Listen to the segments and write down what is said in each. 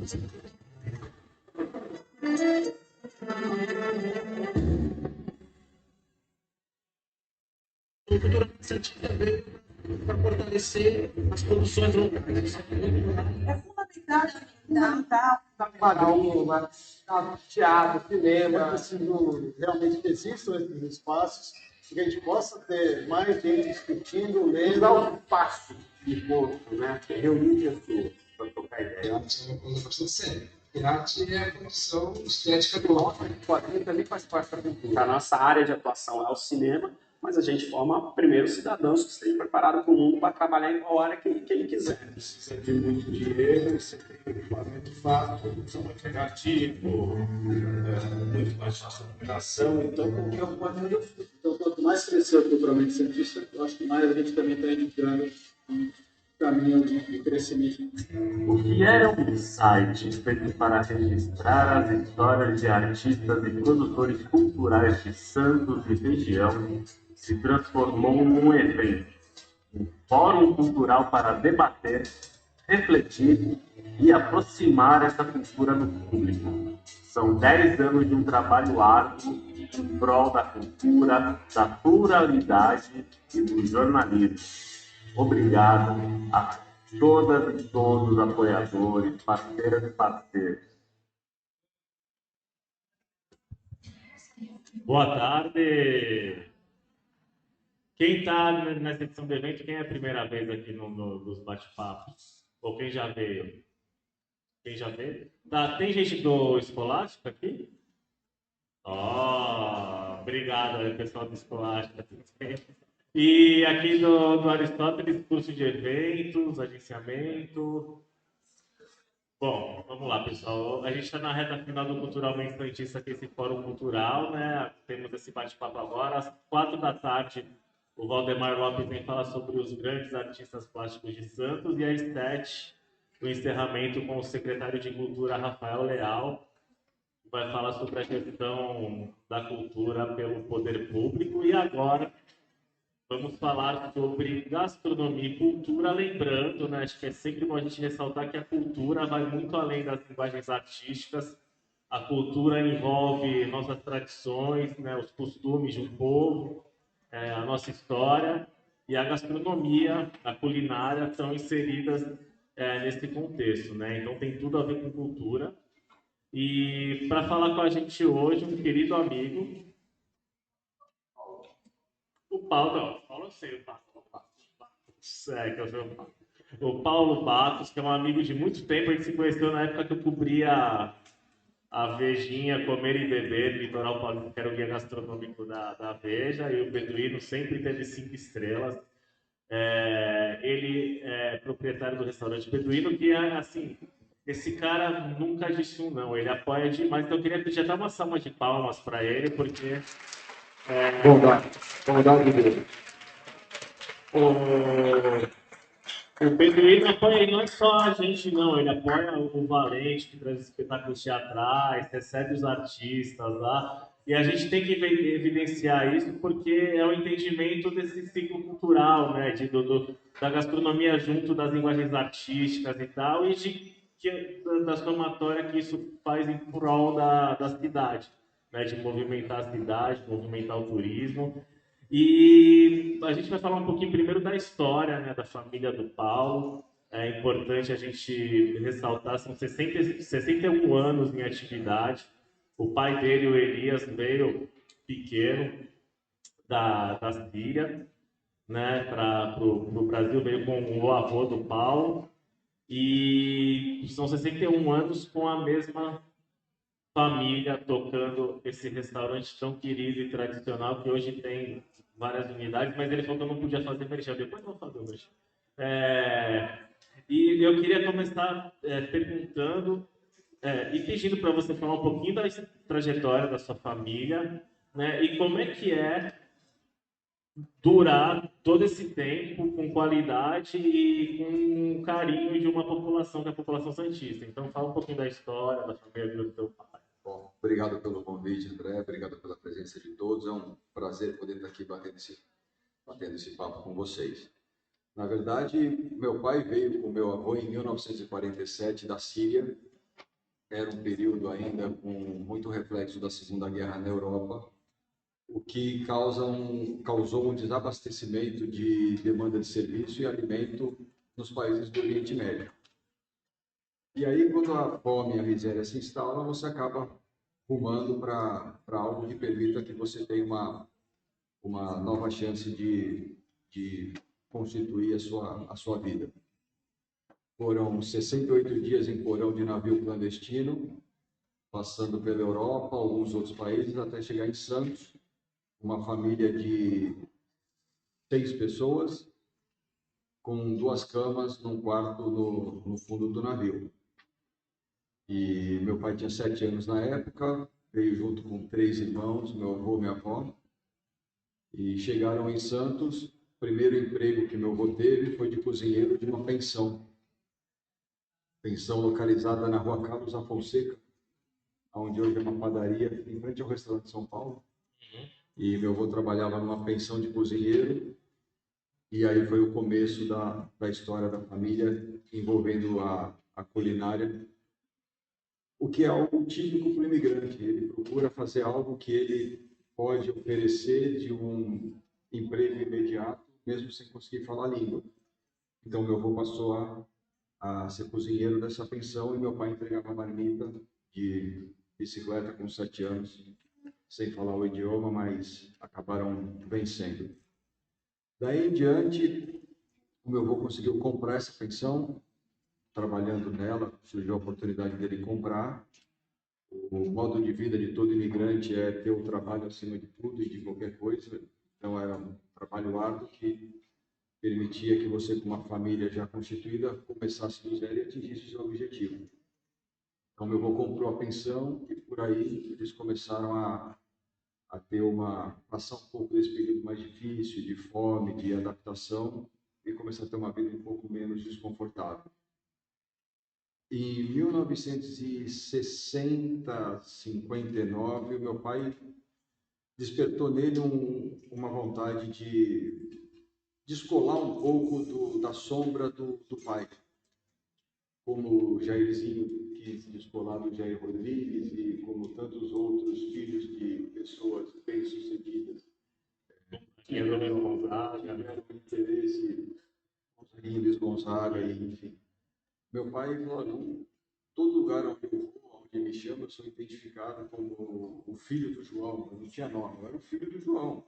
O Cultura Científica veio para fortalecer as produções locais. Isso é fundamental quadrinho, teatro, cinema. É preciso realmente que existam esses espaços, que a gente possa ter mais gente discutindo, lendo. Dar um passo de ponto, né? Reunir pessoas para trocar ideia. Arte é uma coisa bastante séria. E arte é a condição estética do homem. O quadrinho também faz parte da cultura. A nossa área de atuação é o cinema, mas a gente forma primeiro cidadãos que estejam preparados para o mundo para trabalhar em qual área que ele quiser. Precisa de muito dinheiro, você tem equipamento fácil, produção muito negativo, muito mais fácil de operação, então qualquer um pode fazer o filme. Então, quanto mais crescer culturalmente cientista, eu acho que mais a gente também está indicando um caminho de crescimento. O que era um site feito para registrar as histórias de artistas e produtores culturais de Santos e região se transformou num evento, um fórum cultural para debater, refletir e aproximar essa cultura do público. São 10 anos de um trabalho árduo em prol da cultura, da pluralidade e do jornalismo. Obrigado a todas e todos os apoiadores, parceiras e parceiros. Boa tarde! Quem está nessa edição do evento, quem é a primeira vez aqui nos bate-papos? Ou quem já veio? Quem já veio? Tá, tem gente do Escolástico aqui? Obrigado, pessoal do Escolástico. E aqui do Aristóteles, curso de eventos, agenciamento. Bom, vamos lá, pessoal. A gente está na reta final do Culturalmente Santista, que é esse fórum cultural, né? Temos esse bate-papo agora. Às 4 da tarde, o Valdemar Lopes vem falar sobre os grandes artistas plásticos de Santos. E às 7, o encerramento com o secretário de Cultura, Rafael Leal, que vai falar sobre a gestão da cultura pelo poder público. E agora, vamos falar sobre gastronomia e cultura, lembrando, né, acho que é sempre bom a gente ressaltar que a cultura vai muito além das linguagens artísticas. A cultura envolve nossas tradições, né, os costumes de um povo, a nossa história, e a gastronomia, a culinária estão inseridas nesse contexto, né? Então tem tudo a ver com cultura. E para falar com a gente hoje, um querido amigo, o Paulo, eu sei, o Paulo Batos, que é um amigo de muito tempo. A gente se conheceu na época que eu cobria a Vejinha Comer e Beber do Litoral Paulista, que era o guia gastronômico da Veja, e o Beduíno sempre teve 5 estrelas. Ele é proprietário do restaurante Beduíno, que é assim, esse cara nunca disse um não, ele apoia demais. Então eu queria pedir até uma salva de palmas para ele, porque... Bondade dele. O Beduíno apoia não é só a gente, não. Ele apoia o Valente, que traz espetáculos teatrais, recebe os artistas lá. E a gente tem que evidenciar isso porque é o entendimento desse ciclo cultural, né? Da gastronomia junto das linguagens artísticas e tal, da somatória que isso faz em prol da cidade, né? De movimentar a cidade, movimentar o turismo. E a gente vai falar um pouquinho primeiro da história, né, da família do Paulo. É importante a gente ressaltar, são 61 anos em atividade. O pai dele, o Elias, veio pequeno da Síria, né, para o Brasil, veio com o avô do Paulo. E são 61 anos com a mesma família tocando esse restaurante tão querido e tradicional, que hoje tem várias unidades, mas ele falou que eu não podia fazer merchan. Depois eu vou fazer o merchan. E eu queria começar perguntando e pedindo para você falar um pouquinho da trajetória da sua família, né, e como é que é durar todo esse tempo com qualidade e com carinho de uma população, que é a população santista. Então fala um pouquinho da história, da família do seu pai. Bom, obrigado pelo convite, André, obrigado pela presença de todos. É um prazer poder estar aqui batendo esse papo com vocês. Na verdade, meu pai veio com meu avô em 1947 da Síria, era um período ainda com muito reflexo da Segunda Guerra na Europa, o que causou um desabastecimento de demanda de serviço e alimento nos países do Oriente Médio. E aí, quando a fome e a miséria se instalam, você acaba rumando para algo que permita que você tenha uma nova chance de constituir a sua vida. Foram 68 dias em porão de navio clandestino, passando pela Europa, alguns outros países, até chegar em Santos, uma família de 6 pessoas, com 2 camas num quarto no fundo do navio. E meu pai tinha 7 anos na época, veio junto com 3 irmãos, meu avô e minha avó, e chegaram em Santos. O primeiro emprego que meu avô teve foi de cozinheiro de uma pensão localizada na rua Carlos Afonseca, onde hoje é uma padaria, em frente ao restaurante de São Paulo. E meu avô trabalhava numa pensão de cozinheiro, e aí foi o começo da história da família envolvendo a culinária, o que é algo típico para o imigrante. Ele procura fazer algo que ele pode oferecer de um emprego imediato, mesmo sem conseguir falar a língua. Então, meu avô passou a ser cozinheiro dessa pensão e meu pai entregava marmita de bicicleta com 7 anos, sem falar o idioma, mas acabaram vencendo. Daí em diante, o meu avô conseguiu comprar essa pensão. Trabalhando nela, surgiu a oportunidade dele comprar. O modo de vida de todo imigrante é ter o trabalho acima de tudo e de qualquer coisa. Então, era um trabalho árduo que permitia que você, com uma família já constituída, começasse do zero e atingisse o seu objetivo. Então, meu avô comprou a pensão e, por aí, eles começaram a passar um pouco desse período mais difícil, de fome, de adaptação, e começar a ter uma vida um pouco menos desconfortável. Em 1960, 59, meu pai despertou nele uma vontade de descolar um pouco da sombra do pai. Como o Jairzinho quis descolar do Jair Rodrigues e como tantos outros filhos de pessoas bem-sucedidas. Tiveram interesse, Luiz Gonzaga, enfim. Meu pai falou: todo lugar onde eu vou, onde me chama, eu sou identificado como o filho do João. Eu não tinha nome, eu era o filho do João.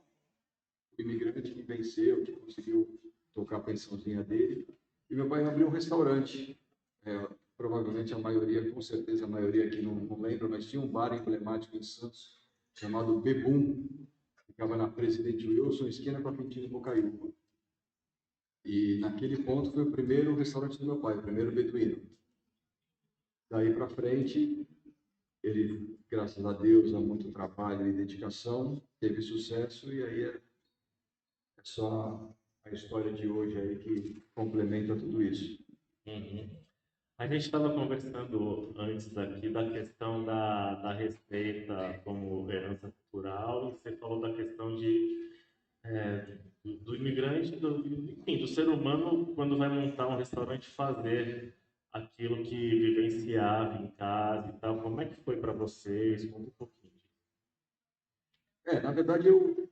O imigrante que venceu, que conseguiu tocar a pensãozinha dele. E meu pai abriu um restaurante. Provavelmente a maioria, com certeza a maioria aqui não lembra, mas tinha um bar emblemático em Santos, chamado Bebum. Ficava na Presidente Wilson, esquina com a Quintino Bocaiúva. E naquele ponto foi o primeiro restaurante do meu pai, o primeiro beduíno. Daí para frente, ele, graças a Deus, há muito trabalho e dedicação, teve sucesso, e aí é só a história de hoje aí que complementa tudo isso. A gente estava conversando antes daqui da questão da receita como herança cultural, e você falou da questão do imigrante, enfim, do ser humano, quando vai montar um restaurante, fazer aquilo que vivenciava em casa e tal. Como é que foi para vocês? Conta um pouquinho. Na verdade, eu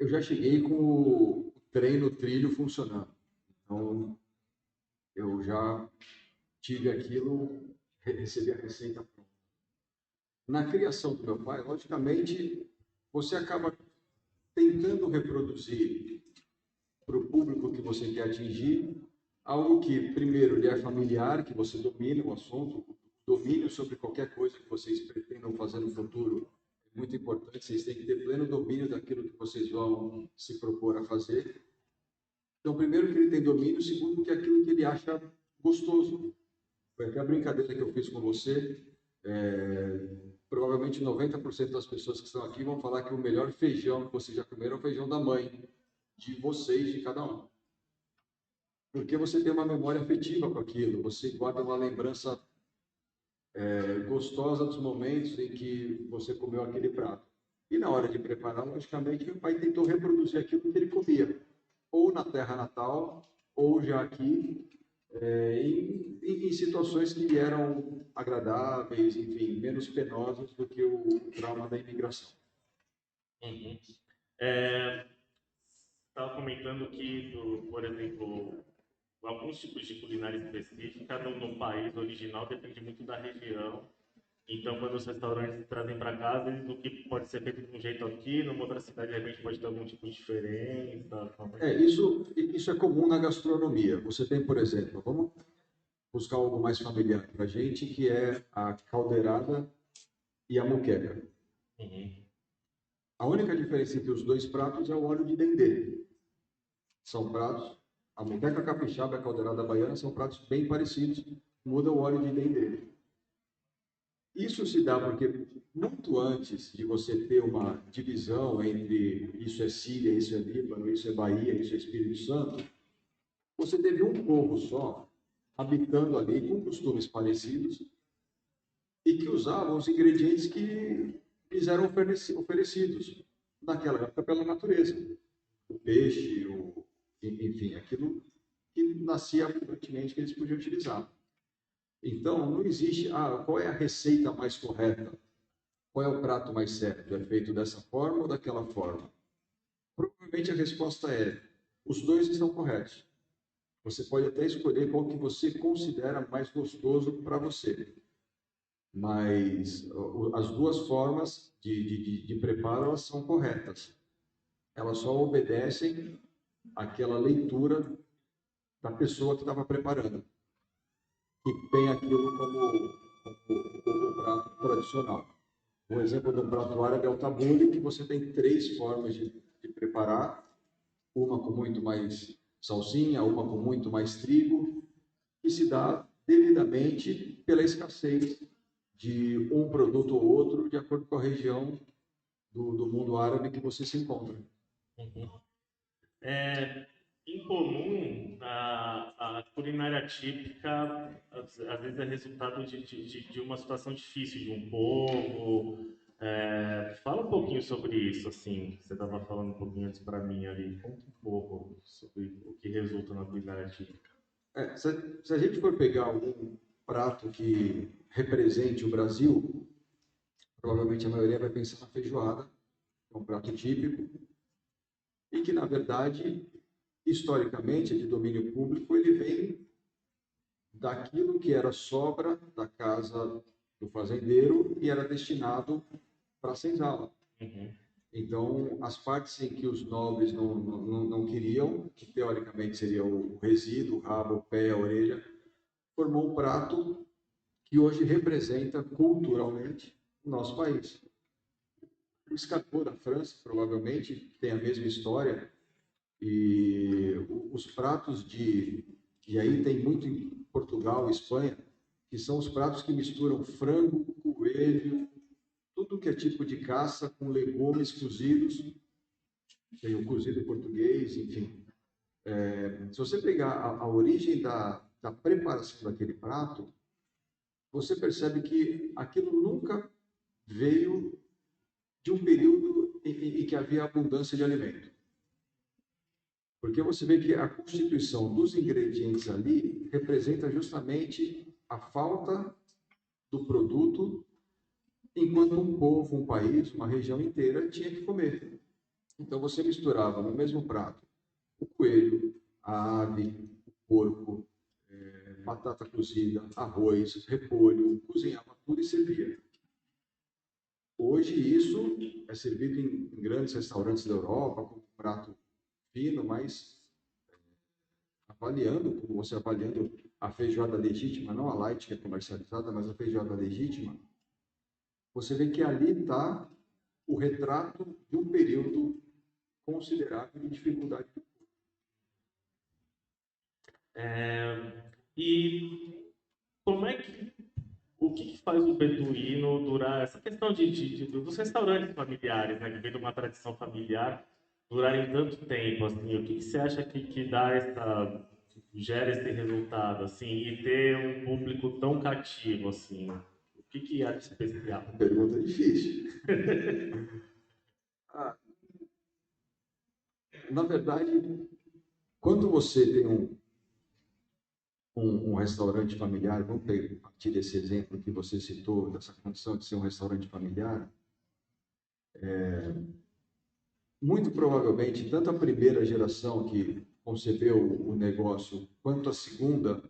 já cheguei com o treino, o trilho funcionando. Então, eu já tive aquilo, recebi a receita pronta. Na criação do meu pai, logicamente, você acaba tentando reproduzir para o público que você quer atingir algo que, primeiro, lhe é familiar, que você domina o assunto, domínio sobre qualquer coisa que vocês pretendam fazer no futuro. É muito importante, vocês têm que ter pleno domínio daquilo que vocês vão se propor a fazer. Então, primeiro, que ele tem domínio, segundo, que é aquilo que ele acha gostoso. Foi até a brincadeira que eu fiz com você. Provavelmente 90% das pessoas que estão aqui vão falar que o melhor feijão que vocês já comeram é o feijão da mãe, de vocês, de cada um. Porque você tem uma memória afetiva com aquilo, você guarda uma lembrança gostosa dos momentos em que você comeu aquele prato. E na hora de preparar, logicamente, meu pai tentou reproduzir aquilo que ele comia, ou na terra natal, ou já aqui, em situações que eram agradáveis, enfim, menos penosas do que o trauma da imigração. Uhum. Estava comentando que, por exemplo, alguns tipos de culinária específica no país original depende muito da região. Então, quando os restaurantes trazem para casa, o que pode ser feito de um jeito aqui, numa outra cidade, de repente, pode ter algum tipo de diferença. Isso é comum na gastronomia. Você tem, por exemplo, vamos buscar algo mais familiar para a gente, que é a caldeirada e a moqueca. Uhum. A única diferença entre os dois pratos é o óleo de dendê. São pratos, a moqueca capixaba e a caldeirada baiana são pratos bem parecidos, muda o óleo de dendê. Isso se dá porque, muito antes de você ter uma divisão entre isso é Síria, isso é Líbano, isso é Bahia, isso é Espírito Santo, você teve um povo só, habitando ali, com costumes parecidos, e que usavam os ingredientes que lhes eram oferecidos naquela época pela natureza. O peixe, enfim, aquilo que nascia abundantemente que eles podiam utilizar. Então, não existe, qual é a receita mais correta? Qual é o prato mais certo? É feito dessa forma ou daquela forma? Provavelmente a resposta é, os dois estão corretos. Você pode até escolher qual que você considera mais gostoso para você. Mas as duas formas de preparo, elas são corretas. Elas só obedecem àquela leitura da pessoa que estava preparando, que tem aquilo como o prato tradicional. Um exemplo do prato árabe é o tabule, que você tem 3 formas de preparar, uma com muito mais salsinha, uma com muito mais trigo, que se dá devidamente pela escassez de um produto ou outro, de acordo com a região do mundo árabe que você se encontra. Uhum. Em comum, a culinária típica, às vezes, é resultado de uma situação difícil de um povo. Fala um pouquinho sobre isso, assim, você estava falando um pouquinho antes para mim ali. Conta um pouco sobre o que resulta na culinária típica. Se a gente for pegar algum prato que represente o Brasil, provavelmente a maioria vai pensar na feijoada, que é um prato típico, e que, na verdade, historicamente, é de domínio público, ele vem daquilo que era sobra da casa do fazendeiro e era destinado para a senzala. Uhum. Então, as partes em que os nobres não queriam, que teoricamente seria o resíduo, o rabo, o pé, a orelha, formou um prato que hoje representa culturalmente o nosso país. O escargot da França, provavelmente, tem a mesma história, e os pratos e aí tem muito em Portugal e Espanha, que são os pratos que misturam frango, coelho, tudo que é tipo de caça com legumes cozidos, tem o cozido português, enfim. Se você pegar a origem da preparação daquele prato, você percebe que aquilo nunca veio de um período em que havia abundância de alimento. Porque você vê que a constituição dos ingredientes ali representa justamente a falta do produto enquanto um povo, um país, uma região inteira tinha que comer. Então você misturava no mesmo prato o coelho, a ave, o porco, batata cozida, arroz, repolho, cozinhava tudo e servia. Hoje isso é servido em grandes restaurantes da Europa como prato fino, mas avaliando, como você avaliando a feijoada legítima, não a light que é comercializada, mas a feijoada legítima, você vê que ali está o retrato de um período considerável de dificuldade. E como é que o que faz o beduíno durar essa questão dos restaurantes familiares, né, que vem de uma tradição familiar, durarem tanto tempo, assim, o que você acha que gera esse resultado, assim, e ter um público tão cativo, assim, o que há de especial? Pergunta difícil. Na verdade, quando você tem um restaurante familiar, vamos partir desse exemplo que você citou, dessa condição de ser um restaurante familiar, muito provavelmente, tanto a primeira geração que concebeu o negócio, quanto a segunda,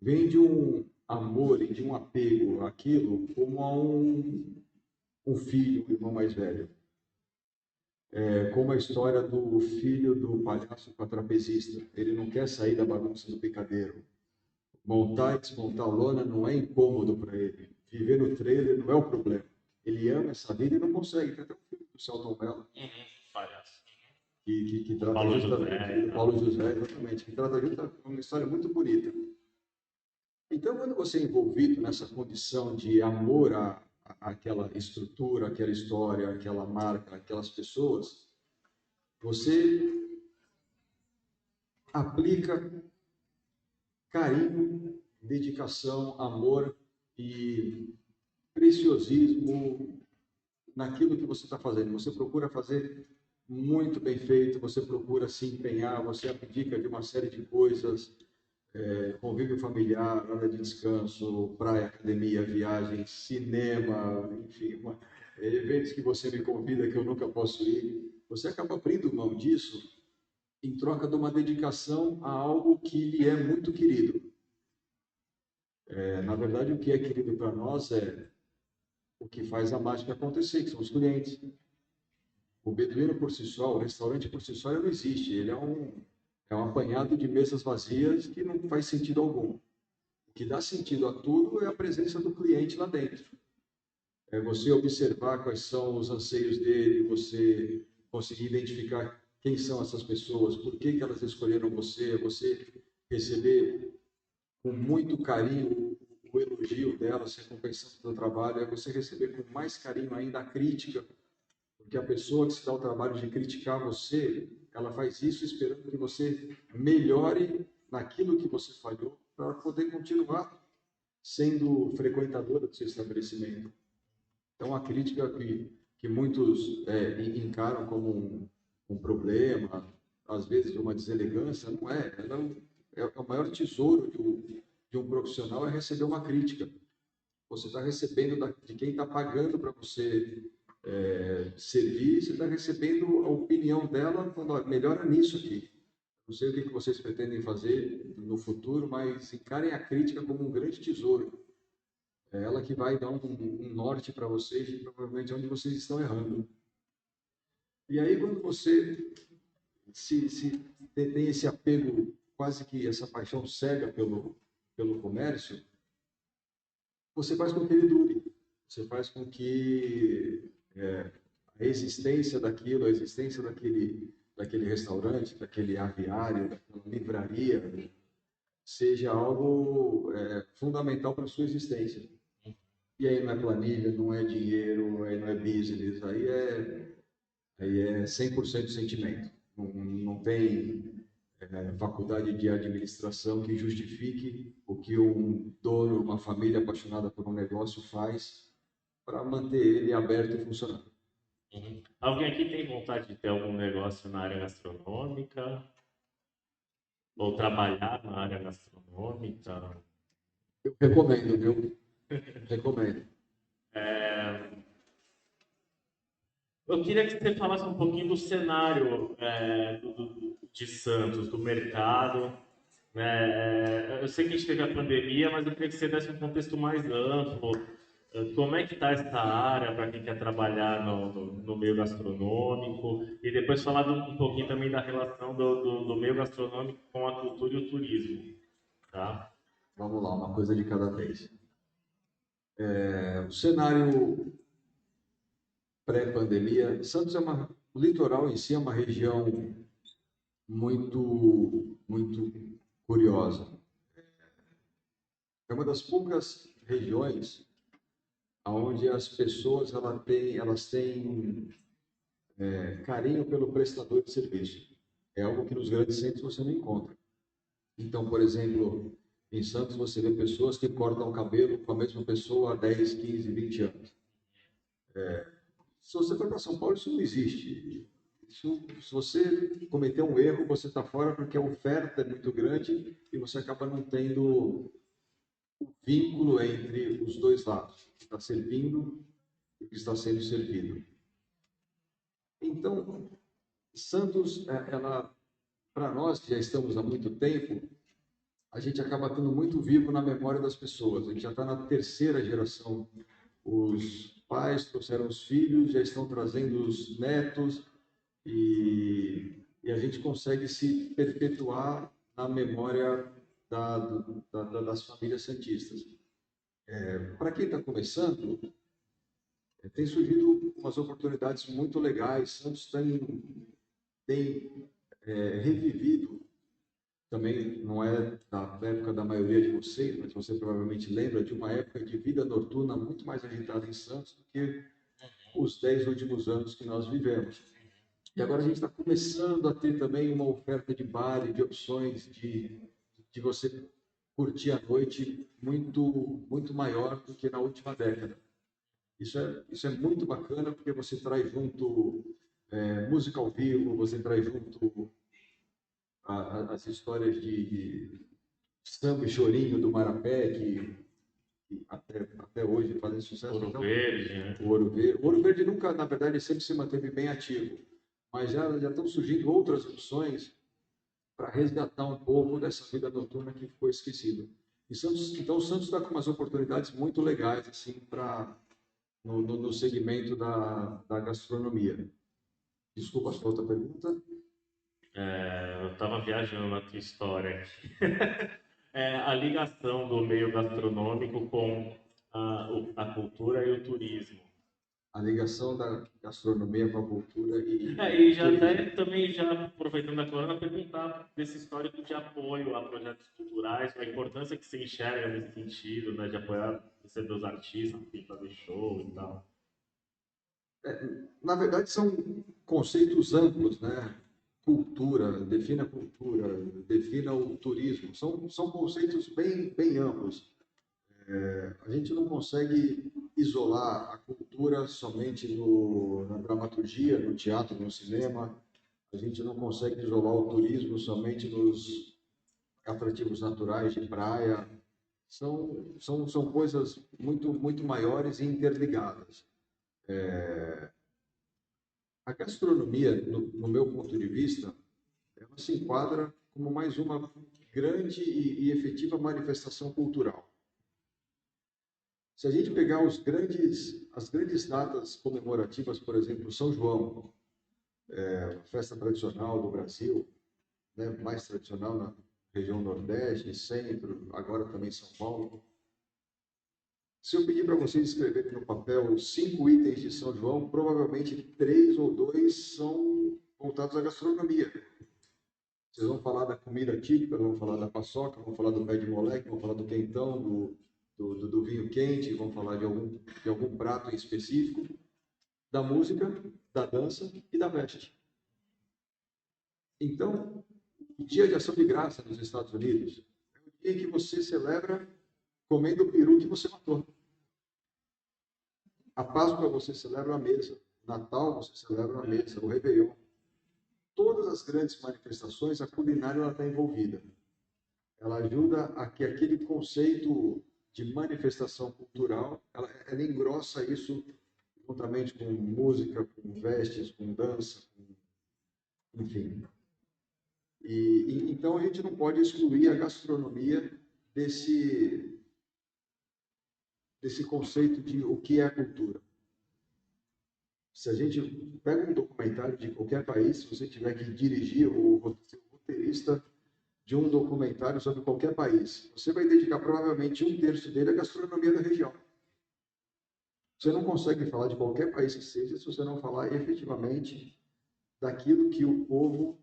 vem de um amor e de um apego àquilo como a um filho, um irmão mais velho. Como a história do filho do palhaço com a trapezista. Ele não quer sair da bagunça do picadeiro. Montar e desmontar a lona não é incômodo para ele. Viver no trailer não é o problema. Ele ama essa vida e não consegue. Tem até um filme do Selton Mello. Palhaço. Que trata Paulo justamente José, do Paulo José, exatamente, que trata justamente uma história muito bonita. Então, quando você é envolvido nessa condição de amor àquela estrutura, àquela história, àquela marca, àquelas pessoas, você aplica carinho, dedicação, amor e preciosismo naquilo que você está fazendo. Você procura fazer muito bem feito, você procura se empenhar, você abdica de uma série de coisas, convívio familiar, hora de descanso, praia, academia, viagem, cinema, enfim, eventos que você me convida que eu nunca posso ir. Você acaba abrindo mão disso em troca de uma dedicação a algo que lhe é muito querido. Na verdade, o que é querido para nós é o que faz a mágica acontecer, que são os clientes. O beduíno por si só, o restaurante por si só, ele não existe. Ele é um apanhado de mesas vazias que não faz sentido algum. O que dá sentido a tudo é a presença do cliente lá dentro. É você observar quais são os anseios dele, você conseguir identificar quem são essas pessoas, por que elas escolheram você, você receber com muito carinho o elogio delas, recompensando o seu trabalho, é você receber com mais carinho ainda a crítica, porque a pessoa que se dá o trabalho de criticar você, ela faz isso esperando que você melhore naquilo que você falhou para poder continuar sendo frequentadora do seu estabelecimento. Então, a crítica que muitos encaram como um problema, às vezes de uma deselegância, não é. Ela é o maior tesouro de um profissional é receber uma crítica. Você está recebendo de quem está pagando para você servir, você está recebendo a opinião dela, falando, melhora nisso aqui. Não sei o que vocês pretendem fazer no futuro, mas encarem a crítica como um grande tesouro. É ela que vai dar um norte para vocês de provavelmente onde vocês estão errando. E aí, quando você tem esse apego, quase que essa paixão cega pelo comércio, você faz com que ele dure. Você faz com que a existência daquilo, a existência daquele restaurante, daquele aviário, daquela livraria, seja algo fundamental para a sua existência. E aí não é planilha, não é dinheiro, aí não é business, aí é 100% sentimento. Não tem faculdade de administração que justifique o que um dono, uma família apaixonada por um negócio faz para manter ele aberto e funcionando. Alguém aqui tem vontade de ter algum negócio na área gastronômica? Ou trabalhar na área gastronômica? Eu recomendo, viu? Recomendo. Eu queria que você falasse um pouquinho do cenário de Santos, do mercado. Eu sei que a gente teve a pandemia, mas eu queria que você desse um contexto mais amplo. Como é que está essa área para quem quer trabalhar no meio gastronômico? E depois falar um pouquinho também da relação do meio gastronômico com a cultura e o turismo. Tá? Vamos lá, uma coisa de cada vez. O cenário pré-pandemia, Santos o litoral em si é uma região muito, muito curiosa. É uma das poucas regiões onde as pessoas elas têm carinho pelo prestador de serviço. É algo que nos grandes centros você não encontra. Então, por exemplo, em Santos você vê pessoas que cortam o cabelo com a mesma pessoa há 10, 15, 20 anos. Se você for para São Paulo, isso não existe. Se você cometer um erro, você está fora porque a oferta é muito grande e você acaba não tendo o vínculo entre os dois lados, o que está servindo e o que está sendo servido. Então, Santos, ela, para nós que já estamos há muito tempo, a gente acaba estando muito vivo na memória das pessoas. A gente já está na terceira geração. Os pais trouxeram os filhos, já estão trazendo os netos e a gente consegue se perpetuar na memória das famílias santistas. Para quem está começando, tem surgido umas oportunidades muito legais. Santos tem revivido, também não é da época da maioria de vocês, mas você provavelmente lembra de uma época de vida noturna muito mais agitada em Santos do que os 10 últimos anos que nós vivemos. E agora a gente está começando a ter também uma oferta de baile, de opções de você curtir a noite muito maior do que na última década. Isso é muito bacana porque você traz junto música ao vivo, você traz junto as histórias de samba e chorinho do Marapé, que até hoje fazem sucesso. Ouro Verde, né? O Ouro Verde nunca, na verdade, sempre se manteve bem ativo, mas já estão surgindo outras opções para resgatar um pouco dessa vida noturna que ficou esquecida. Então, o Santos está com umas oportunidades muito legais assim, no segmento da gastronomia. Desculpa a sua outra pergunta. Eu estava viajando na tua história aqui. A ligação do meio gastronômico com a cultura e o turismo. A ligação da gastronomia com a cultura E já até também, já aproveitando a corona, perguntar desse histórico de apoio a projetos culturais, a importância que se enxerga nesse sentido, né, de apoiar, receber os artistas, fazer show e tal. Na verdade, são conceitos amplos, né? Cultura, defina o turismo. São conceitos bem amplos. A gente não consegue isolar a cultura somente na dramaturgia, no teatro, no cinema. A gente não consegue isolar o turismo somente nos atrativos naturais de praia. São coisas muito maiores e interligadas. A gastronomia, no meu ponto de vista, ela se enquadra como mais uma grande e efetiva manifestação cultural. Se a gente pegar as grandes datas comemorativas, por exemplo, São João, a festa tradicional do Brasil, né, mais tradicional na região Nordeste, Centro, agora também São Paulo. Se eu pedir para vocês escreverem no papel 5 itens de São João, provavelmente 3 ou 2 são voltados à gastronomia. Vocês vão falar da comida típica, vão falar da paçoca, vão falar do pé de moleque, vão falar do quentão, do vinho quente, vão falar de algum prato em específico, da música, da dança e da veste. Então, o Dia de Ação de Graça nos Estados Unidos é o dia em que você celebra comendo o peru que você matou. A Páscoa você celebra a mesa. Natal você celebra a mesa. O Réveillon. Todas as grandes manifestações, a culinária está envolvida. Ela ajuda a que aquele conceito de manifestação cultural, ela engrossa isso juntamente com música, com vestes, com dança, enfim. Então a gente não pode excluir a gastronomia desse conceito de o que é a cultura. Se a gente pega um documentário de qualquer país, se você tiver que dirigir ou ser roteirista de um documentário sobre qualquer país, você vai dedicar provavelmente 1/3 dele à gastronomia da região. Você não consegue falar de qualquer país que seja se você não falar efetivamente daquilo que o povo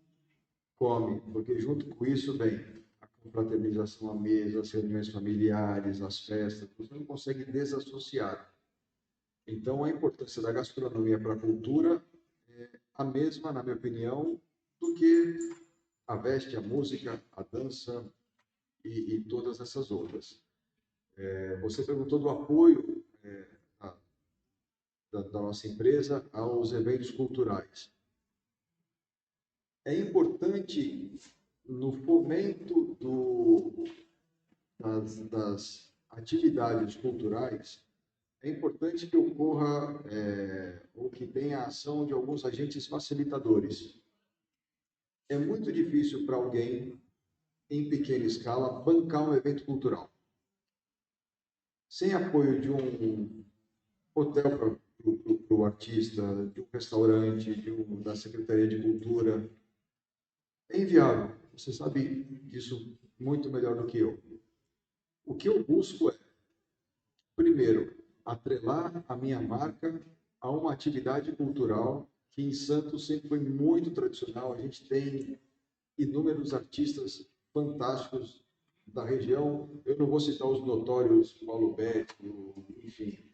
come, porque junto com isso vem a confraternização à mesa, as reuniões familiares, as festas, você não consegue desassociar. Então, a importância da gastronomia para a cultura é a mesma, na minha opinião, do que a veste, a música, a dança e todas essas outras. Você perguntou do apoio da nossa empresa aos eventos culturais. É importante no fomento das atividades culturais, é importante que ocorra ou que tenha a ação de alguns agentes facilitadores. É muito difícil para alguém, em pequena escala, bancar um evento cultural. Sem apoio de um hotel para o artista, de um restaurante, da Secretaria de Cultura, é inviável. Você sabe disso muito melhor do que eu. O que eu busco é, primeiro, atrelar a minha marca a uma atividade cultural que em Santos sempre foi muito tradicional. A gente tem inúmeros artistas fantásticos da região. Eu não vou citar os notórios Paulo Betti, enfim,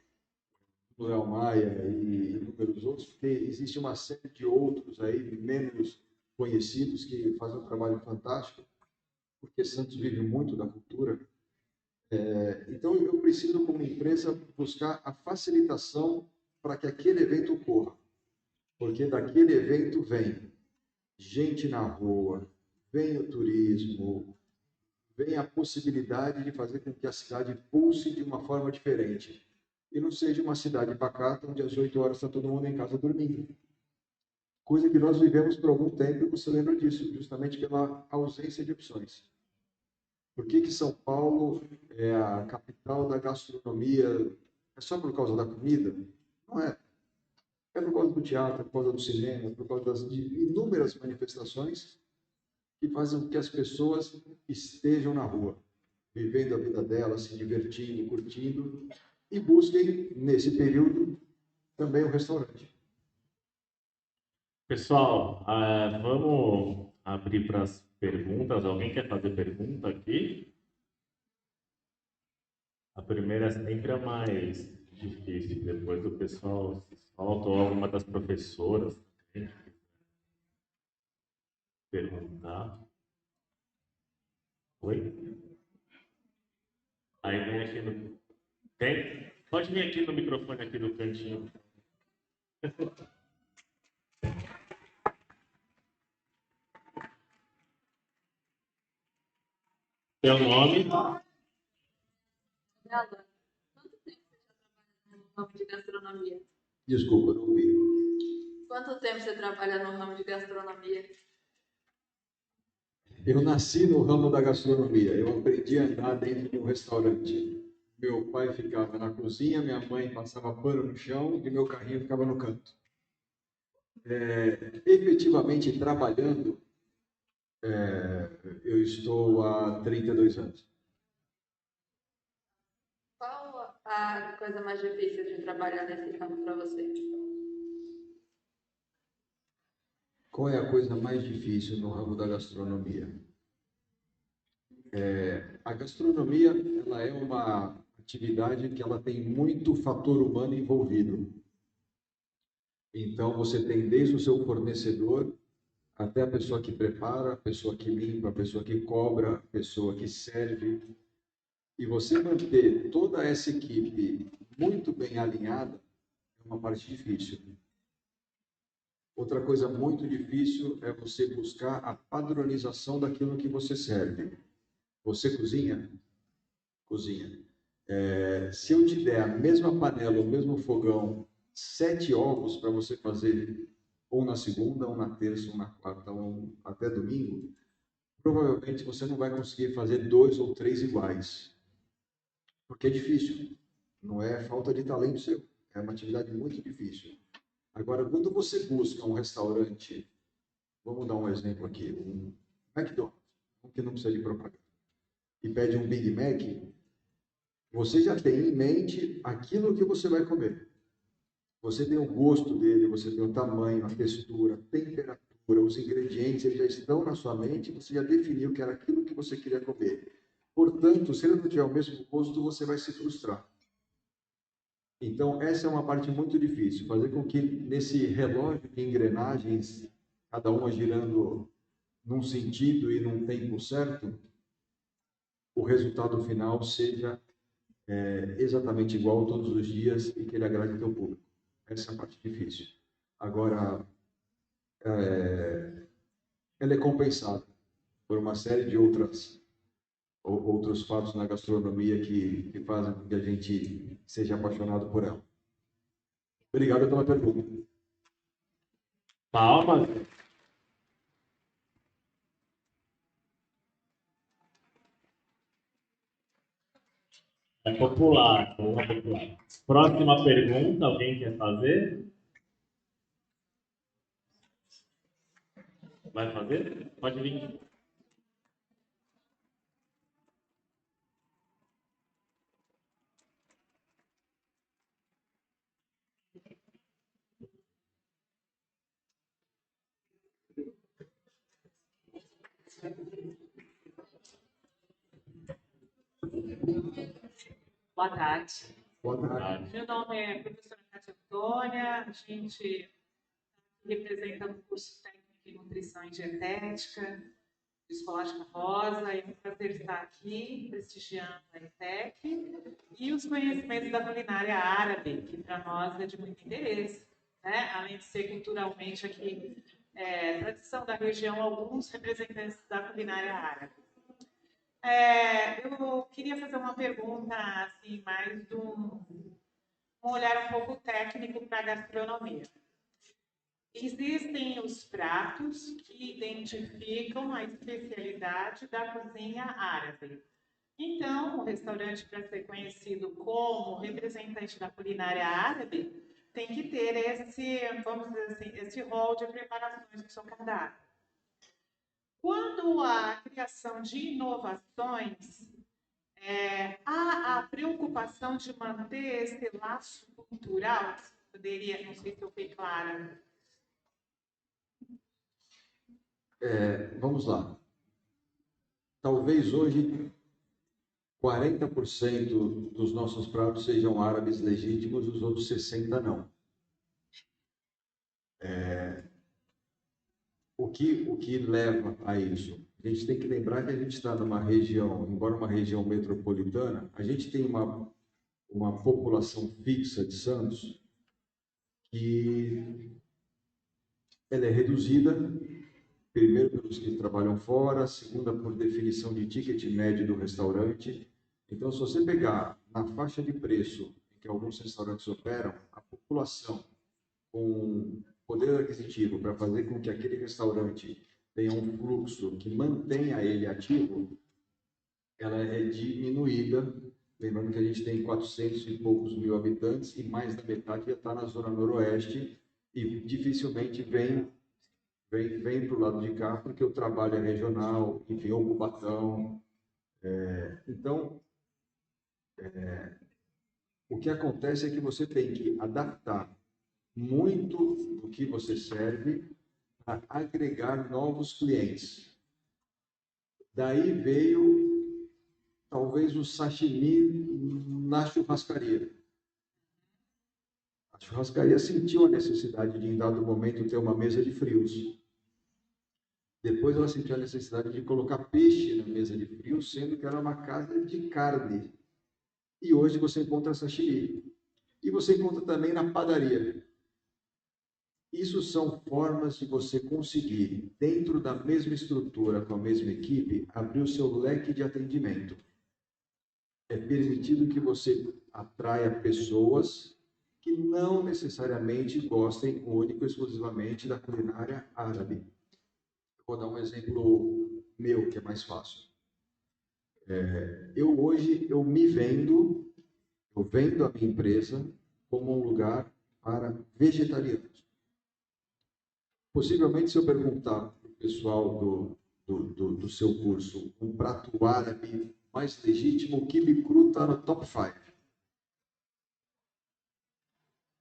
Noel Maia e inúmeros outros, porque existe uma série de outros aí menos conhecidos que fazem um trabalho fantástico, porque Santos vive muito da cultura. Então, eu preciso, como empresa, buscar a facilitação para que aquele evento ocorra, porque daquele evento vem gente na rua, vem o turismo, vem a possibilidade de fazer com que a cidade pulse de uma forma diferente e não seja uma cidade pacata onde às 8 horas está todo mundo em casa dormindo. Coisa que nós vivemos por algum tempo e você lembra disso, justamente pela ausência de opções. Por que São Paulo é a capital da gastronomia? É só por causa da comida? Não é. É por causa do teatro, por causa do cinema, por causa de inúmeras manifestações que fazem com que as pessoas estejam na rua, vivendo a vida delas, se divertindo, curtindo, e busquem, nesse período, também o restaurante. Pessoal, vamos abrir para as perguntas. Alguém quer fazer pergunta aqui? A primeira é sempre a mais difícil, depois o pessoal se solta, ou alguma das professoras também perguntar. Oi? Aí vem aqui no... Tem? Pode vir aqui no microfone, aqui no cantinho. Seu nome? Quanto tempo você já trabalha no ramo de gastronomia? Desculpa, não vi. Quanto tempo você trabalha no ramo de gastronomia? Eu nasci no ramo da gastronomia. Eu aprendi a andar dentro de um restaurante. Meu pai ficava na cozinha, minha mãe passava pano no chão e meu carrinho ficava no canto. Efetivamente trabalhando, eu estou há 32 anos. Qual a coisa mais difícil de trabalhar nesse ramo para você? Qual é a coisa mais difícil no ramo da gastronomia? A gastronomia, ela é uma atividade que ela tem muito fator humano envolvido. Então, você tem desde o seu fornecedor até a pessoa que prepara, a pessoa que limpa, a pessoa que cobra, a pessoa que serve. E você manter toda essa equipe muito bem alinhada é uma parte difícil. Outra coisa muito difícil é você buscar a padronização daquilo que você serve. Você cozinha? Cozinha. Se eu te der a mesma panela, o mesmo fogão, 7 ovos para você fazer ou na segunda, ou na terça, ou na quarta, ou até domingo, provavelmente você não vai conseguir fazer 2 ou 3 iguais. Porque é difícil. Não é falta de talento seu. É uma atividade muito difícil. Agora, quando você busca um restaurante, vamos dar um exemplo aqui, um McDonald's, que não precisa de propaganda, e pede um Big Mac, você já tem em mente aquilo que você vai comer. Você tem o gosto dele, você tem o tamanho, a textura, a temperatura, os ingredientes, eles já estão na sua mente, você já definiu que era aquilo que você queria comer. Portanto, se ele não tiver o mesmo gosto, você vai se frustrar. Então, essa é uma parte muito difícil, fazer com que nesse relógio de engrenagens, cada uma girando num sentido e num tempo certo, o resultado final seja exatamente igual todos os dias e que ele agrade o teu público. Essa é a parte difícil. Agora, ela é compensada por uma série de outros fatos na gastronomia que fazem com que a gente seja apaixonado por ela. Obrigado pela pergunta. Palmas. É popular, boa popular. Próxima pergunta, alguém quer fazer? Vai fazer? Pode vir. Boa tarde. Boa tarde. Meu nome é professora Cátia Antônia, a gente representa o curso técnico em nutrição e dietética do Escolástico Rosa, e é um prazer estar aqui prestigiando a ETEC e os conhecimentos da culinária árabe, que para nós é de muito interesse, né? Além de ser culturalmente aqui tradição da região, alguns representantes da culinária árabe. Eu queria fazer uma pergunta, assim, mais de um olhar um pouco técnico para a gastronomia. Existem os pratos que identificam a especialidade da cozinha árabe. Então, o restaurante, para ser conhecido como representante da culinária árabe, tem que ter esse, vamos dizer assim, esse rol de preparações do seu cardápio. Quando a criação de inovações, há a preocupação de manter esse laço cultural? Poderia, não sei se eu fui clara. Vamos lá. Talvez hoje 40% dos nossos pratos sejam árabes legítimos, os outros 60% não. O que leva a isso? A gente tem que lembrar que a gente está numa região, embora uma região metropolitana, a gente tem uma população fixa de Santos que ela é reduzida, primeiro pelos que trabalham fora, segunda por definição de ticket médio do restaurante. Então, se você pegar na faixa de preço em que alguns restaurantes operam, a população com poder aquisitivo para fazer com que aquele restaurante tenha um fluxo que mantenha ele ativo, ela é diminuída. Lembrando que a gente tem 400 e poucos mil habitantes e mais da metade já está na zona noroeste e dificilmente vem para o lado de cá porque o trabalho é regional, enfim, ou Cubatão. Então, o que acontece é que você tem que adaptar muito do que você serve para agregar novos clientes. Daí veio, talvez, o sashimi na churrascaria. A churrascaria sentiu a necessidade de, em dado momento, ter uma mesa de frios. Depois ela sentiu a necessidade de colocar peixe na mesa de frios, sendo que era uma casa de carne. E hoje você encontra sashimi. E você encontra também na padaria. Isso são formas de você conseguir, dentro da mesma estrutura, com a mesma equipe, abrir o seu leque de atendimento. É permitido que você atraia pessoas que não necessariamente gostem único e exclusivamente da culinária árabe. Vou dar um exemplo meu, que é mais fácil. Hoje eu vendo a minha empresa como um lugar para vegetarianos. Possivelmente, se eu perguntar para o pessoal do seu curso um prato árabe mais legítimo, o quibe cru está no top 5.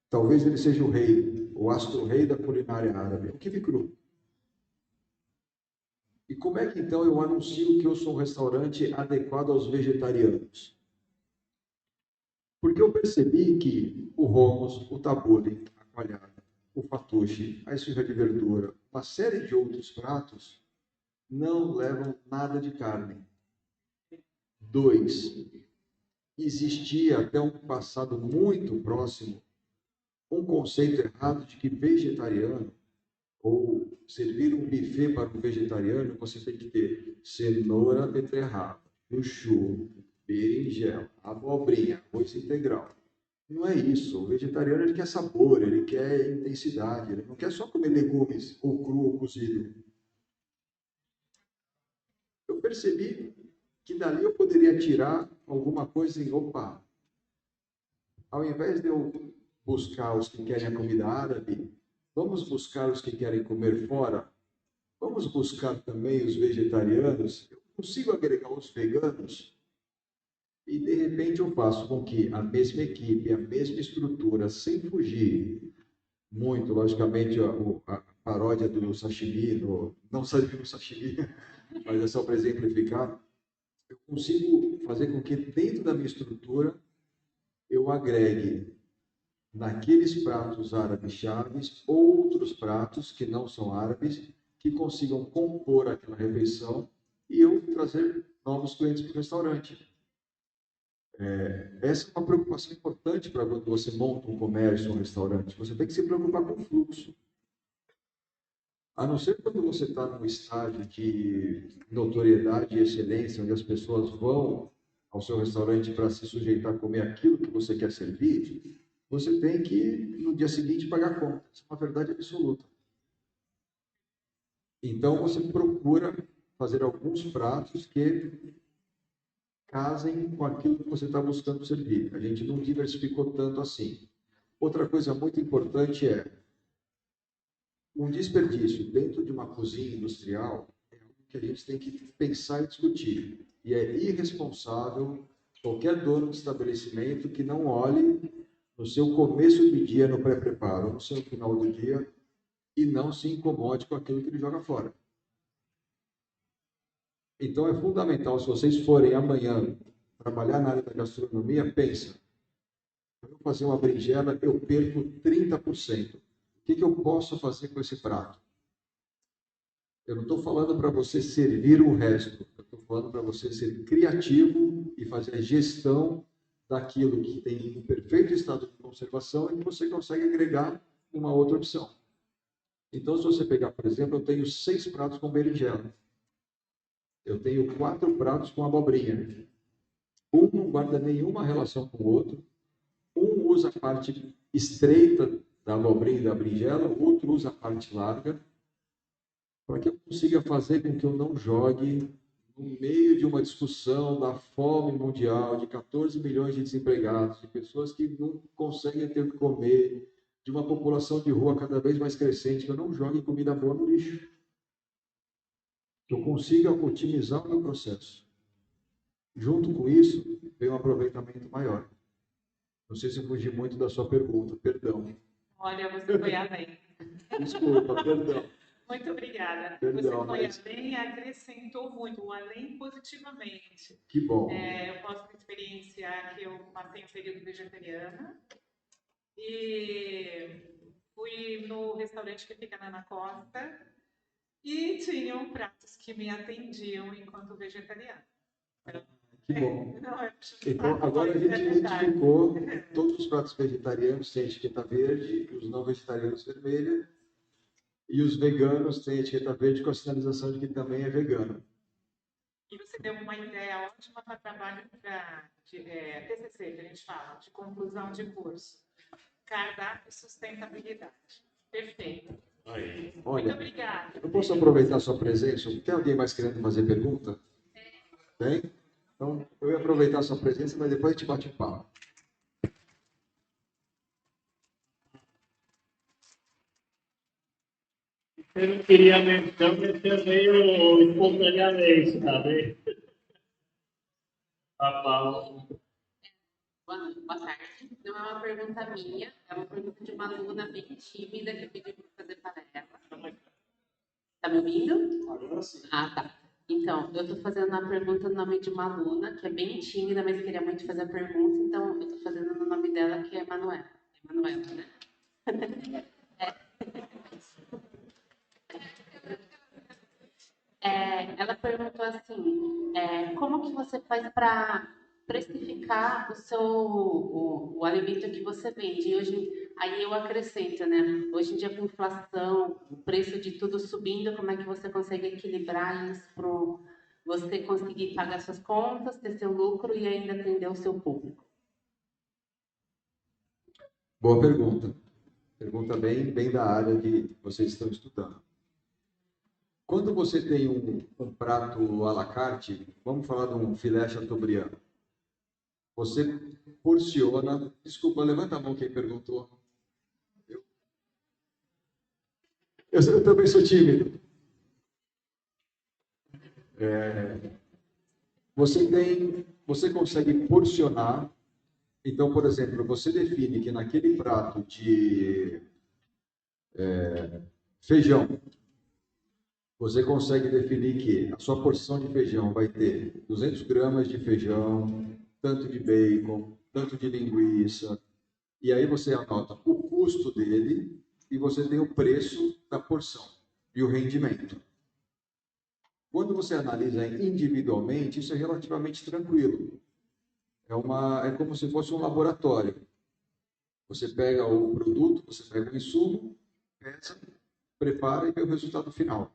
Talvez ele seja o rei, o astro-rei da culinária árabe, o quibe cru. E como é que então eu anuncio que eu sou um restaurante adequado aos vegetarianos? Porque eu percebi que o hummus, o tabule, a coalhada, o fatuche, a esfirra de verdura, uma série de outros pratos não levam nada de carne. 2. Existia até um passado muito próximo um conceito errado de que vegetariano ou servir um buffet para um vegetariano, você tem que ter cenoura, beterraba, chuchu, berinjela, abobrinha, arroz integral. Não é isso. O vegetariano ele quer sabor, ele quer intensidade, ele não quer só comer legumes, ou cru ou cozido. Eu percebi que dali eu poderia tirar alguma coisa em, opa, ao invés de eu buscar os que querem a comida árabe, vamos buscar os que querem comer fora, vamos buscar também os vegetarianos, eu consigo agregar os veganos, e de repente eu faço com que a mesma equipe, a mesma estrutura, sem fugir muito, logicamente, a paródia do sashimi, não serviu o sashimi, mas é só para exemplificar, eu consigo fazer com que dentro da minha estrutura eu agregue naqueles pratos árabes chaves outros pratos que não são árabes, que consigam compor aquela refeição e eu trazer novos clientes para o restaurante. Essa é uma preocupação importante para quando você monta um comércio, um restaurante. Você tem que se preocupar com o fluxo. A não ser quando você está num estágio de notoriedade e excelência, onde as pessoas vão ao seu restaurante para se sujeitar a comer aquilo que você quer servir, você tem que, no dia seguinte, pagar a conta. Isso é uma verdade absoluta. Então, você procura fazer alguns pratos que casem com aquilo que você está buscando servir. A gente não diversificou tanto assim. Outra coisa muito importante é um desperdício dentro de uma cozinha industrial é algo que a gente tem que pensar e discutir. E é irresponsável qualquer dono de estabelecimento que não olhe no seu começo de dia no pré-preparo, no seu final do dia, e não se incomode com aquilo que ele joga fora. Então, é fundamental, se vocês forem amanhã trabalhar na área da gastronomia, pensa, eu vou fazer uma berinjela, eu perco 30%. O que eu posso fazer com esse prato? Eu não estou falando para você servir o resto, eu estou falando para você ser criativo e fazer a gestão daquilo que tem um perfeito estado de conservação e que você consegue agregar uma outra opção. Então, se você pegar, por exemplo, eu tenho 6 pratos com berinjela. Eu tenho 4 pratos com abobrinha. Um não guarda nenhuma relação com o outro. Um usa a parte estreita da abobrinha e da berinjela, o outro usa a parte larga, para que eu consiga fazer com que eu não jogue no meio de uma discussão da fome mundial, de 14 milhões de desempregados, de pessoas que não conseguem ter o que comer, de uma população de rua cada vez mais crescente, que eu não jogue comida boa no lixo. Que eu consiga otimizar o meu processo. Junto com isso, vem um aproveitamento maior. Não sei se eu fugi muito da sua pergunta, perdão. Olha, você foi além. Desculpa, perdão. Muito obrigada. Perdão, você foi além e acrescentou muito, o além positivamente. Que bom. Eu posso ter experiência que eu passei um período vegetariana e fui no restaurante que fica na Ana Costa e tinham pratos que me atendiam enquanto vegetariana. Que bom. Não é Então, agora a gente identificou todos os pratos vegetarianos têm etiqueta verde, os não vegetarianos vermelha, e os veganos têm etiqueta verde com a sinalização de que também é vegano. E você deu uma ideia ótima para trabalho para TCC, que a gente fala, de conclusão de curso. Cardápio e sustentabilidade. Perfeito. Aí. Olha, muito obrigada. Eu posso aproveitar a sua presença? Tem alguém mais querendo fazer pergunta? Tem? Então, eu ia aproveitar a sua presença, mas depois a gente bate um papo. Eu não queria menção, mas meio espontaneamente, sabe? A Paula. Boa tarde. Não é uma pergunta minha, é uma pergunta de uma aluna bem tímida que pediu para fazer para ela. Tá me ouvindo? Agora sim. Ah, tá. Então, eu estou fazendo uma pergunta no nome de uma aluna que é bem tímida, mas queria muito fazer a pergunta, então eu estou fazendo no nome dela, que é Manuela. É Manuela, né? Ela perguntou assim, como que você faz para precificar o alimento que você vende? E hoje, aí eu acrescento, né? Hoje em dia com inflação, preço de tudo subindo, como é que você consegue equilibrar isso para você conseguir pagar suas contas, ter seu lucro e ainda atender o seu público? Boa pergunta. Pergunta bem da área que vocês estão estudando. Quando você tem um prato à la carte, vamos falar de um filé chateaubriand. Você porciona... Desculpa, levanta a mão quem perguntou. Eu também sou tímido. Você consegue porcionar. Então, por exemplo, você define que naquele prato de feijão, você consegue definir que a sua porção de feijão vai ter 200 gramas de feijão, tanto de bacon, tanto de linguiça, e aí você anota o custo dele e você tem o preço da porção e o rendimento. Quando você analisa individualmente, isso é relativamente tranquilo. É como se fosse um laboratório. Você pega o produto, você pega o insumo, pesa, prepara e vê o resultado final.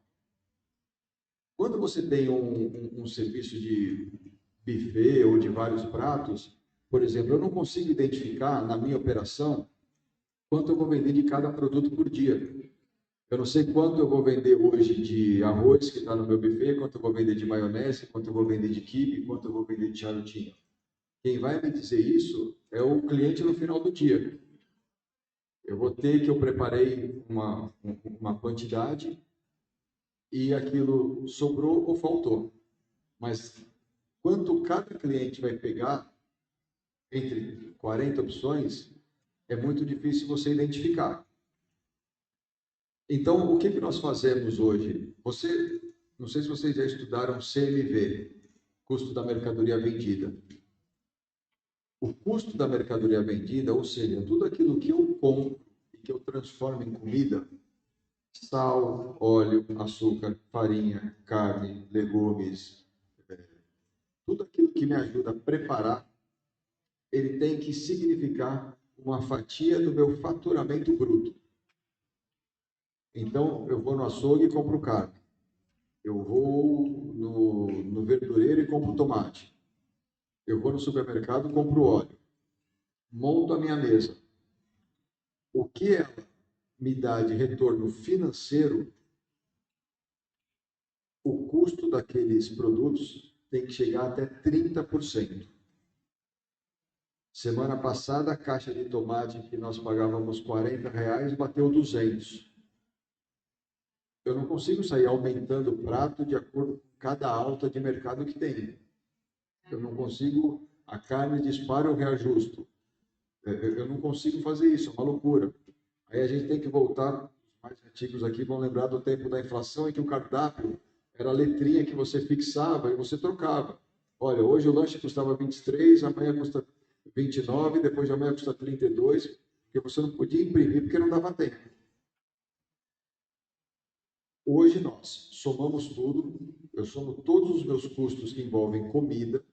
Quando você tem um serviço de buffet ou de vários pratos, por exemplo, eu não consigo identificar na minha operação quanto eu vou vender de cada produto por dia. Eu não sei quanto eu vou vender hoje de arroz, que está no meu buffet, quanto eu vou vender de maionese, quanto eu vou vender de quibe, quanto eu vou vender de charutinho. Quem vai me dizer isso é o cliente no final do dia. Eu vou ter que eu preparei uma quantidade e aquilo sobrou ou faltou. Mas quanto cada cliente vai pegar entre 40 opções, é muito difícil você identificar. Então, o que nós fazemos hoje? Não sei se vocês já estudaram CMV, custo da mercadoria vendida. O custo da mercadoria vendida, ou seja, tudo aquilo que eu compro e que eu transformo em comida, sal, óleo, açúcar, farinha, carne, legumes, tudo aquilo que me ajuda a preparar, ele tem que significar uma fatia do meu faturamento bruto. Então, eu vou no açougue e compro carne. Eu vou no verdureiro e compro tomate. Eu vou no supermercado e compro óleo. Monto a minha mesa. O que ela me dá de retorno financeiro, o custo daqueles produtos tem que chegar até 30%. Semana passada, a caixa de tomate que nós pagávamos R$40 bateu 200. Eu não consigo sair aumentando o prato de acordo com cada alta de mercado que tem. Eu não consigo, a carne dispara, eu reajusto. Eu não consigo fazer isso, é uma loucura. Aí a gente tem que voltar, os mais antigos aqui vão lembrar do tempo da inflação em que o cardápio era a letrinha que você fixava e você trocava. Olha, hoje o lanche custava 23, amanhã custa 29, depois de amanhã custa 32, porque você não podia imprimir porque não dava tempo. Hoje nós somamos tudo, eu somo todos os meus custos que envolvem comida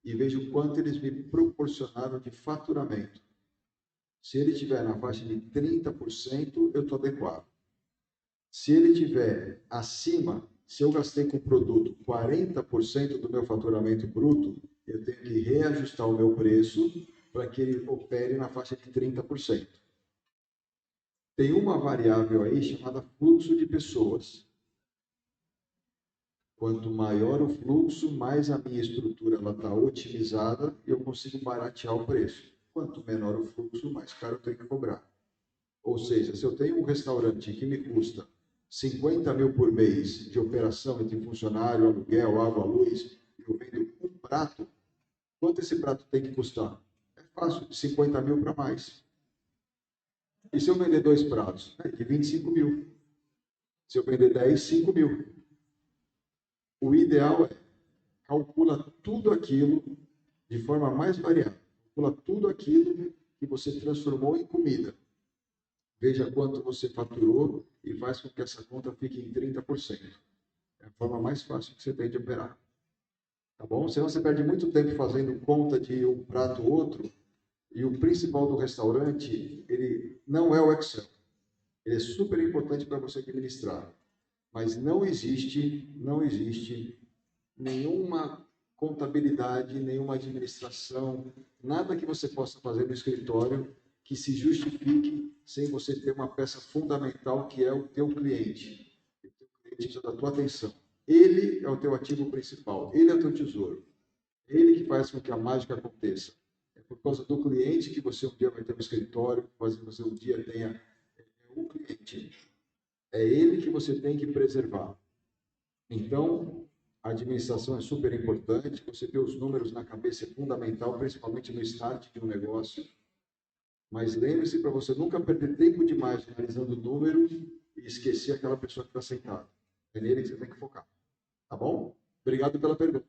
e vejo quanto eles me proporcionaram de faturamento. Se ele estiver na faixa de 30%, eu estou adequado. Se ele estiver acima, se eu gastei com o produto 40% do meu faturamento bruto, eu tenho que reajustar o meu preço para que ele opere na faixa de 30%. Tem uma variável aí chamada fluxo de pessoas. Quanto maior o fluxo, mais a minha estrutura está otimizada e eu consigo baratear o preço. Quanto menor o fluxo, mais caro eu tenho que cobrar. Ou seja, se eu tenho um restaurante que me custa 50 mil por mês de operação entre funcionário, aluguel, água, luz, e eu vendo um prato, quanto esse prato tem que custar? É fácil, de 50 mil para mais. E se eu vender 2 pratos? De 25 mil. Se eu vender 10, 5 mil. O ideal é calcula tudo aquilo de forma mais variável. Calcula tudo aquilo que você transformou em comida. Veja quanto você faturou e faz com que essa conta fique em 30%. É a forma mais fácil que você tem de operar. Tá bom? Senão você perde muito tempo fazendo conta de um prato ou outro. E o principal do restaurante, ele não é o Excel. Ele é super importante para você administrar. Mas não existe nenhuma contabilidade, nenhuma administração, nada que você possa fazer no escritório que se justifique sem você ter uma peça fundamental que é o teu cliente. O teu cliente precisa da tua atenção. Ele é o teu ativo principal, ele é o teu tesouro. Ele que faz com que a mágica aconteça. É por causa do cliente que você um dia vai ter um escritório, que você um dia tenha o cliente. É ele que você tem que preservar. Então, a administração é super importante, você ter os números na cabeça é fundamental, principalmente no start de um negócio. Mas lembre-se para você nunca perder tempo demais analisando o número e esquecer aquela pessoa que está sentada. É nele que você tem que focar. Tá bom? Obrigado pela pergunta.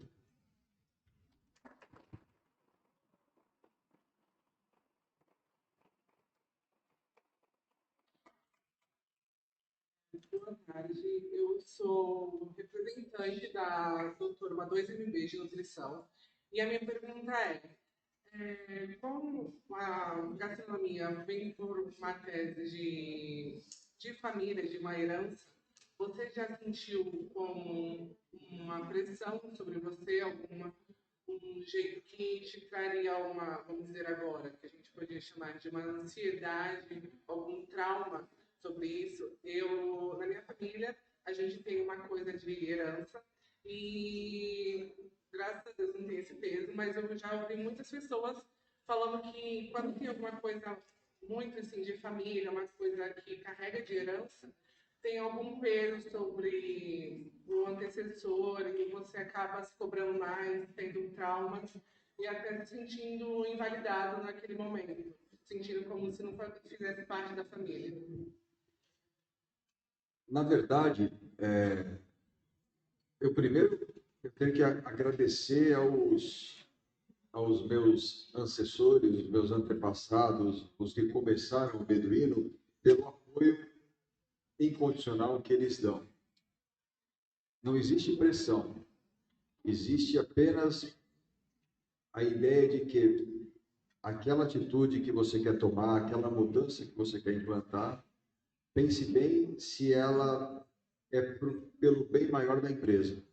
Boa tarde, eu sou representante do turma 2MB de nutrição e a minha pergunta como a gastronomia vem por uma tese de família, de uma herança, você já sentiu como uma pressão sobre você, um jeito que te traria vamos dizer agora, que a gente poderia chamar de uma ansiedade, algum trauma sobre isso? Na minha família, a gente tem uma coisa de herança e, graças a Deus, não tem esse peso, mas eu já ouvi muitas pessoas falando que quando tem alguma coisa muito assim de família, uma coisa que carrega de herança, tem algum peso sobre o antecessor e você acaba se cobrando mais, tendo traumas e até se sentindo invalidado naquele momento, sentindo como se não fizesse parte da família. Na verdade, eu tenho que agradecer aos meus antecessores, os meus antepassados, os que começaram o Beduíno, pelo apoio incondicional que eles dão. Não existe pressão, existe apenas a ideia de que aquela atitude que você quer tomar, aquela mudança que você quer implantar, pense bem se ela é pelo bem maior da empresa.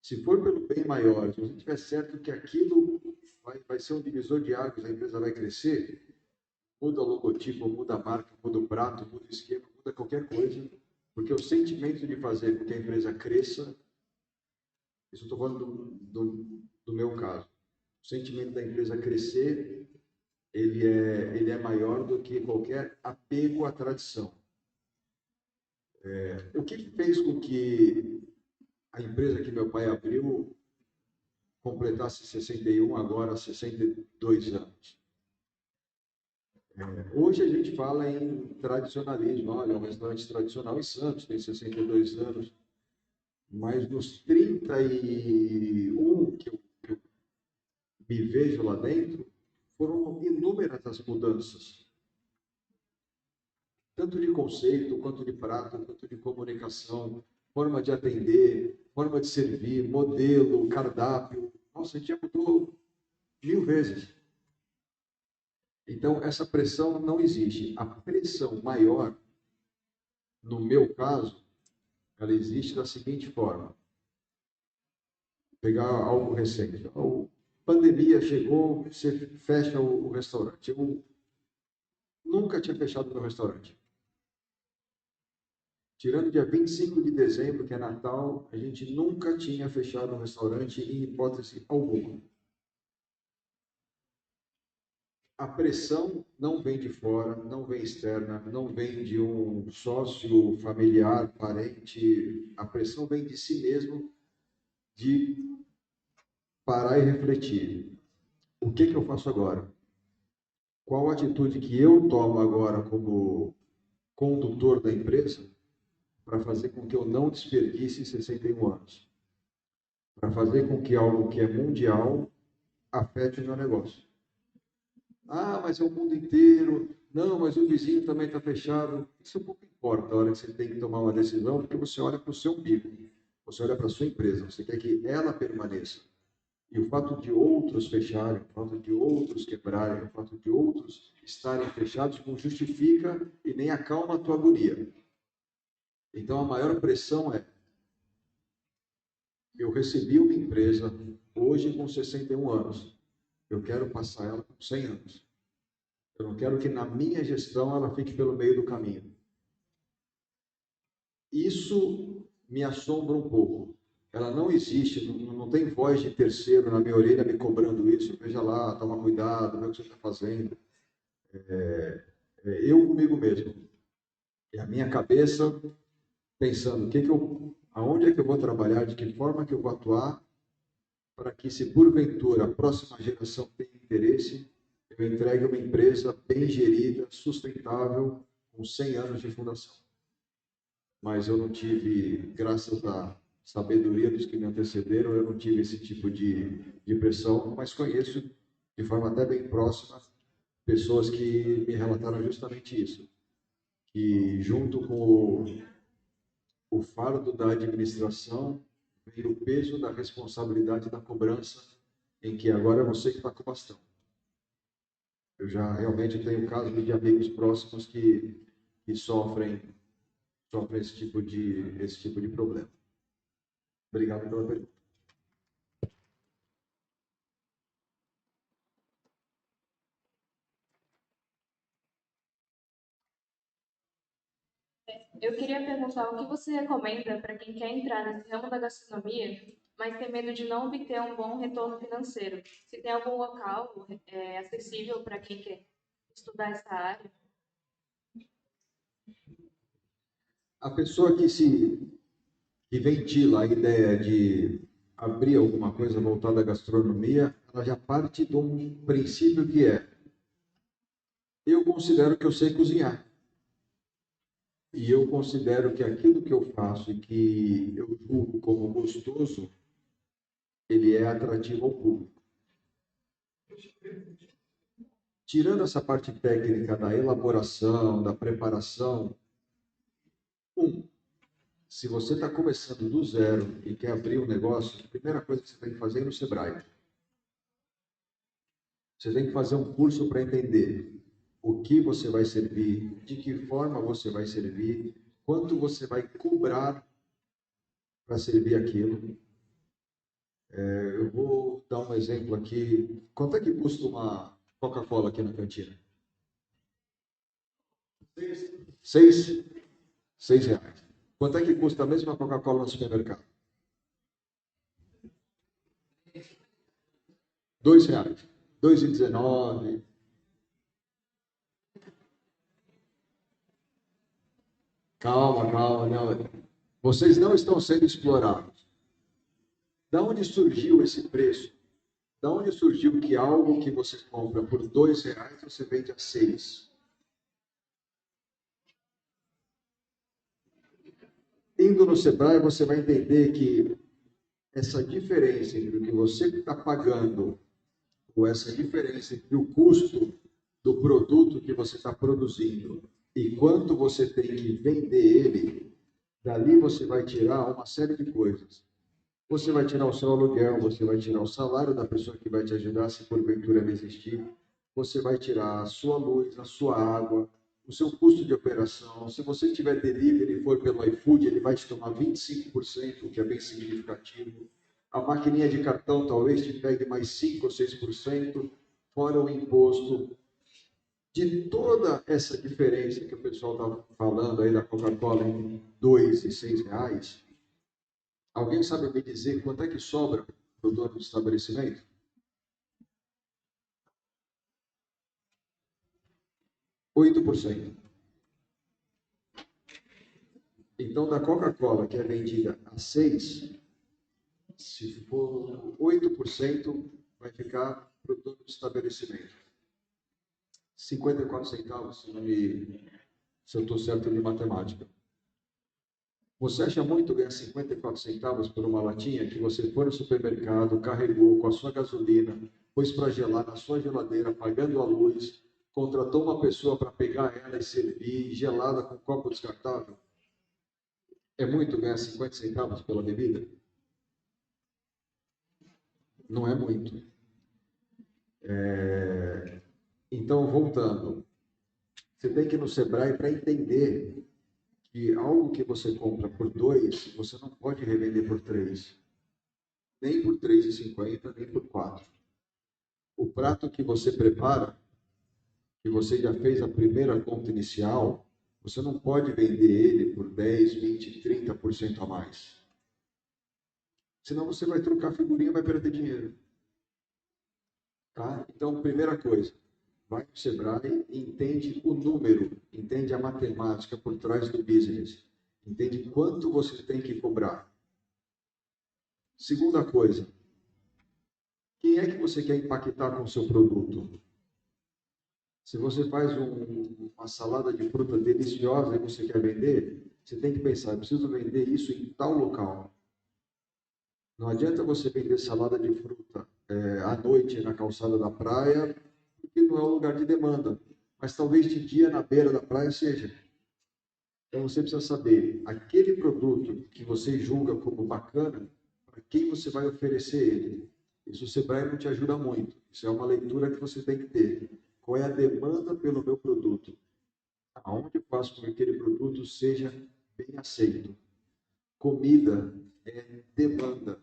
Se for pelo bem maior, se você tiver certo que aquilo vai ser um divisor de águas, a empresa vai crescer, muda o logotipo, muda a marca, muda o prato, muda o esquema, muda qualquer coisa, porque o sentimento de fazer com que a empresa cresça, isso eu estou falando do meu caso, o sentimento da empresa crescer, ele é maior do que qualquer apego à tradição. O que fez com que a empresa que meu pai abriu completasse 61, agora 62 anos? Hoje a gente fala em tradicionalismo. Olha, é um restaurante tradicional em Santos, tem 62 anos. Mas nos 31 que eu me vejo lá dentro, foram inúmeras as mudanças. Tanto de conceito, quanto de prato, quanto de comunicação, forma de atender, forma de servir, modelo, cardápio. Nossa, a gente já mudou 1000 vezes. Então, essa pressão não existe. A pressão maior, no meu caso, ela existe da seguinte forma. Vou pegar algo recente. A pandemia chegou, você fecha o restaurante. Eu nunca tinha fechado meu restaurante. Tirando dia 25 de dezembro, que é Natal, a gente nunca tinha fechado um restaurante em hipótese alguma. A pressão não vem de fora, não vem externa, não vem de um sócio, familiar, parente. A pressão vem de si mesmo, de parar e refletir. O que eu faço agora? Qual a atitude que eu tomo agora como condutor da empresa para fazer com que eu não desperdice 61 anos? Para fazer com que algo que é mundial afete o meu negócio. Ah, mas é o mundo inteiro. Não, mas o vizinho também está fechado. Isso pouco importa a hora que você tem que tomar uma decisão, porque você olha para o seu umbigo, você olha para a sua empresa, você quer que ela permaneça. E o fato de outros fecharem, o fato de outros quebrarem, o fato de outros estarem fechados não justifica e nem acalma a tua agonia. Então, a maior pressão é: eu recebi uma empresa hoje com 61 anos, eu quero passar ela com 100 anos. Eu não quero que na minha gestão ela fique pelo meio do caminho. Isso me assombra um pouco. Ela não existe, não tem voz de terceiro na minha orelha me cobrando isso. Veja lá, toma cuidado, vê o que você está fazendo. Eu comigo mesmo. E a minha cabeça pensando, aonde é que eu vou trabalhar, de que forma que eu vou atuar, para que, se porventura a próxima geração tem interesse, eu entregue uma empresa bem gerida, sustentável, com 100 anos de fundação. Mas eu não tive, graças à sabedoria dos que me antecederam, eu não tive esse tipo de pressão, mas conheço de forma até bem próxima pessoas que me relataram justamente isso, que junto com o fardo da administração vem o peso da responsabilidade da cobrança, em que agora é você que está com o bastão. Eu já realmente tenho casos de amigos próximos que sofrem esse tipo de problema. Obrigado pela pergunta. Eu queria perguntar o que você recomenda para quem quer entrar nesse ramo da gastronomia, mas tem medo de não obter um bom retorno financeiro. Se tem algum local acessível para quem quer estudar essa área? A pessoa que ventila a ideia de abrir alguma coisa voltada à gastronomia, ela já parte de um princípio que é: eu considero que eu sei cozinhar. E eu considero que aquilo que eu faço e que eu julgo como gostoso, ele é atrativo ao público. Tirando essa parte técnica da elaboração, da preparação, se você está começando do zero e quer abrir um negócio, a primeira coisa que você tem que fazer é no Sebrae. Você tem que fazer um curso para entender o que você vai servir, de que forma você vai servir, quanto você vai cobrar para servir aquilo. Eu vou dar um exemplo aqui. Quanto é que custa uma Coca-Cola aqui na cantina? R$ 6. Quanto é que custa a mesma Coca-Cola no supermercado? R$ 2,00. 2,19. Calma. Não. Vocês não estão sendo explorados. Da onde surgiu esse preço? Da onde surgiu que algo que você compra por R$ 2,00 você vende a 6? Indo no Sebrae, você vai entender que essa diferença entre o que você está pagando, ou essa diferença entre o custo do produto que você está produzindo e quanto você tem que vender ele, dali você vai tirar uma série de coisas. Você vai tirar o seu aluguel, você vai tirar o salário da pessoa que vai te ajudar, se porventura ele existir, você vai tirar a sua luz, a sua água, o seu custo de operação. Se você tiver delivery e for pelo iFood, ele vai te tomar 25%, o que é bem significativo. A maquininha de cartão talvez te pegue mais 5% ou 6%, fora o imposto. De toda essa diferença que o pessoal está falando aí da Coca-Cola em R$ 2 e R$ 6, alguém sabe me dizer quanto é que sobra para o dono do estabelecimento? %. Então, da Coca-Cola, que é vendida a 6, se for 8%, vai ficar para o dono do estabelecimento. 54 centavos, se eu estou certo de matemática. Você acha muito ganhar 54 centavos por uma latinha que você foi no supermercado, carregou com a sua gasolina, pôs para gelar na sua geladeira, pagando a luz, contratou uma pessoa para pegar ela e servir, gelada com copo descartável? É muito ganhar 50 centavos pela bebida? Não é muito. Então, voltando, você tem que ir no Sebrae para entender que algo que você compra por 2, você não pode revender por 3, nem por 3,50, nem por 4. O prato que você prepara, que você já fez a primeira conta inicial, você não pode vender ele por 10, 20, 30% a mais. Senão você vai trocar figurinha e vai perder dinheiro. Tá? Então, primeira coisa, vai no Sebrae e entende o número, entende a matemática por trás do business, entende quanto você tem que cobrar. Segunda coisa, quem é que você quer impactar com o seu produto? Se você faz uma salada de fruta deliciosa e você quer vender, você tem que pensar, eu preciso vender isso em tal local. Não adianta você vender salada de fruta à noite na calçada da praia, porque não é um lugar de demanda. Mas talvez de dia na beira da praia seja. Então você precisa saber, aquele produto que você julga como bacana, para quem você vai oferecer ele. Isso o Sebrae não te ajuda muito. Isso é uma leitura que você tem que ter. Qual é a demanda pelo meu produto? Aonde eu faço com que aquele produto seja bem aceito? Comida é demanda.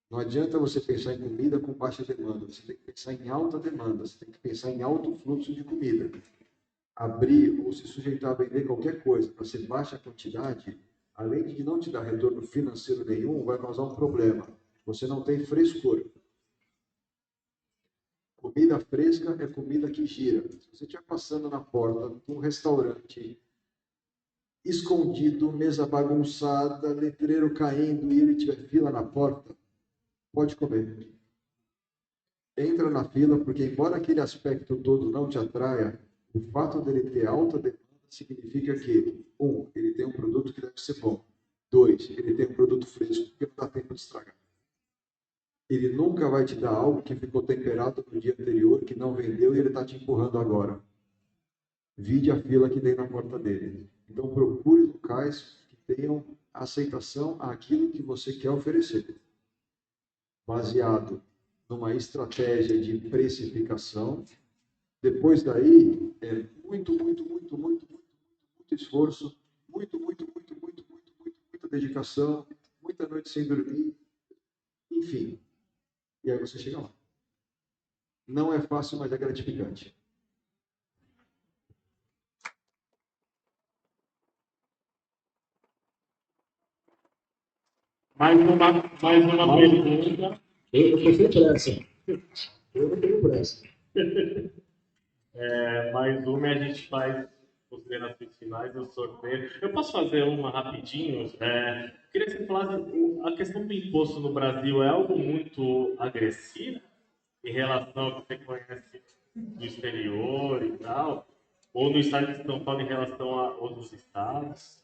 Não adianta você pensar em comida com baixa demanda. Você tem que pensar em alta demanda. Você tem que pensar em alto fluxo de comida. Abrir ou se sujeitar a vender qualquer coisa para ser baixa quantidade, além de não te dar retorno financeiro nenhum, vai causar um problema. Você não tem frescor. Comida fresca é comida que gira. Se você estiver passando na porta de um restaurante escondido, mesa bagunçada, letreiro caindo e ele tiver fila na porta, pode comer. Entra na fila, porque embora aquele aspecto todo não te atraia, o fato dele ter alta demanda significa que, 1, ele tem um produto que deve ser bom. 2, ele tem um produto fresco que não dá tempo de estragar. Ele nunca vai te dar algo que ficou temperado no dia anterior, que não vendeu e ele está te empurrando agora. Vide a fila que tem na porta dele. Então procure locais que tenham aceitação àquilo que você quer oferecer. Baseado numa estratégia de precificação. Depois daí, é muito esforço, muita dedicação, muita noite sem dormir, enfim. E aí você chega lá. Não é fácil, mas é gratificante. Mais uma pergunta. Eu estou sem pressa. Eu não tenho pressa. Mais uma e a gente faz os considerações finais do sorteio. Eu posso fazer uma rapidinho? Queria que você falasse, a questão do imposto no Brasil é algo muito agressivo em relação ao que você conhece do exterior e tal? Ou no estado de São Paulo em relação a outros estados?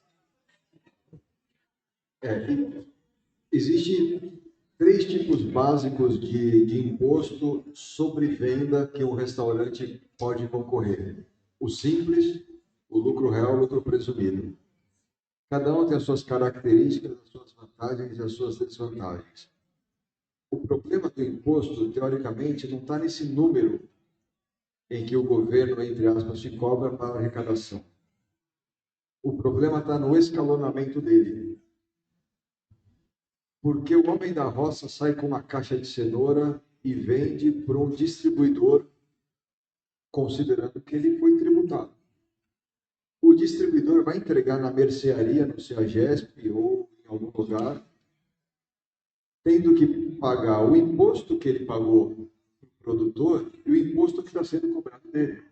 Existem 3 tipos básicos de imposto sobre venda que um restaurante pode concorrer. O simples, o lucro real, o lucro presumido. Cada um tem as suas características, as suas vantagens e as suas desvantagens. O problema do imposto, teoricamente, não está nesse número em que o governo, entre aspas, te cobra para a arrecadação. O problema está no escalonamento dele. Porque o homem da roça sai com uma caixa de cenoura e vende para um distribuidor, considerando que ele foi tributado. O distribuidor vai entregar na mercearia, no CEAGESP ou em algum lugar, tendo que pagar o imposto que ele pagou para o produtor e o imposto que está sendo cobrado dele.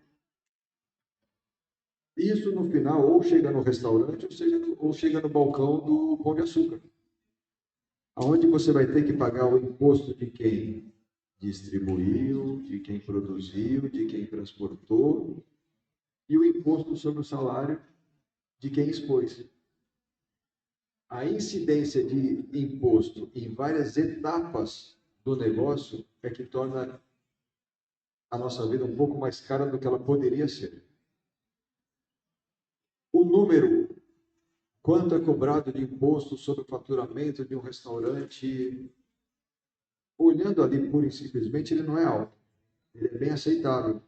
Isso, no final, ou chega no restaurante, ou chega no balcão do Pão de Açúcar, onde você vai ter que pagar o imposto de quem distribuiu, de quem produziu, de quem transportou, e o imposto sobre o salário de quem expôs. A incidência de imposto em várias etapas do negócio é que torna a nossa vida um pouco mais cara do que ela poderia ser. O número, quanto é cobrado de imposto sobre o faturamento de um restaurante olhando ali pura e simplesmente, ele não é alto. Ele é bem aceitável.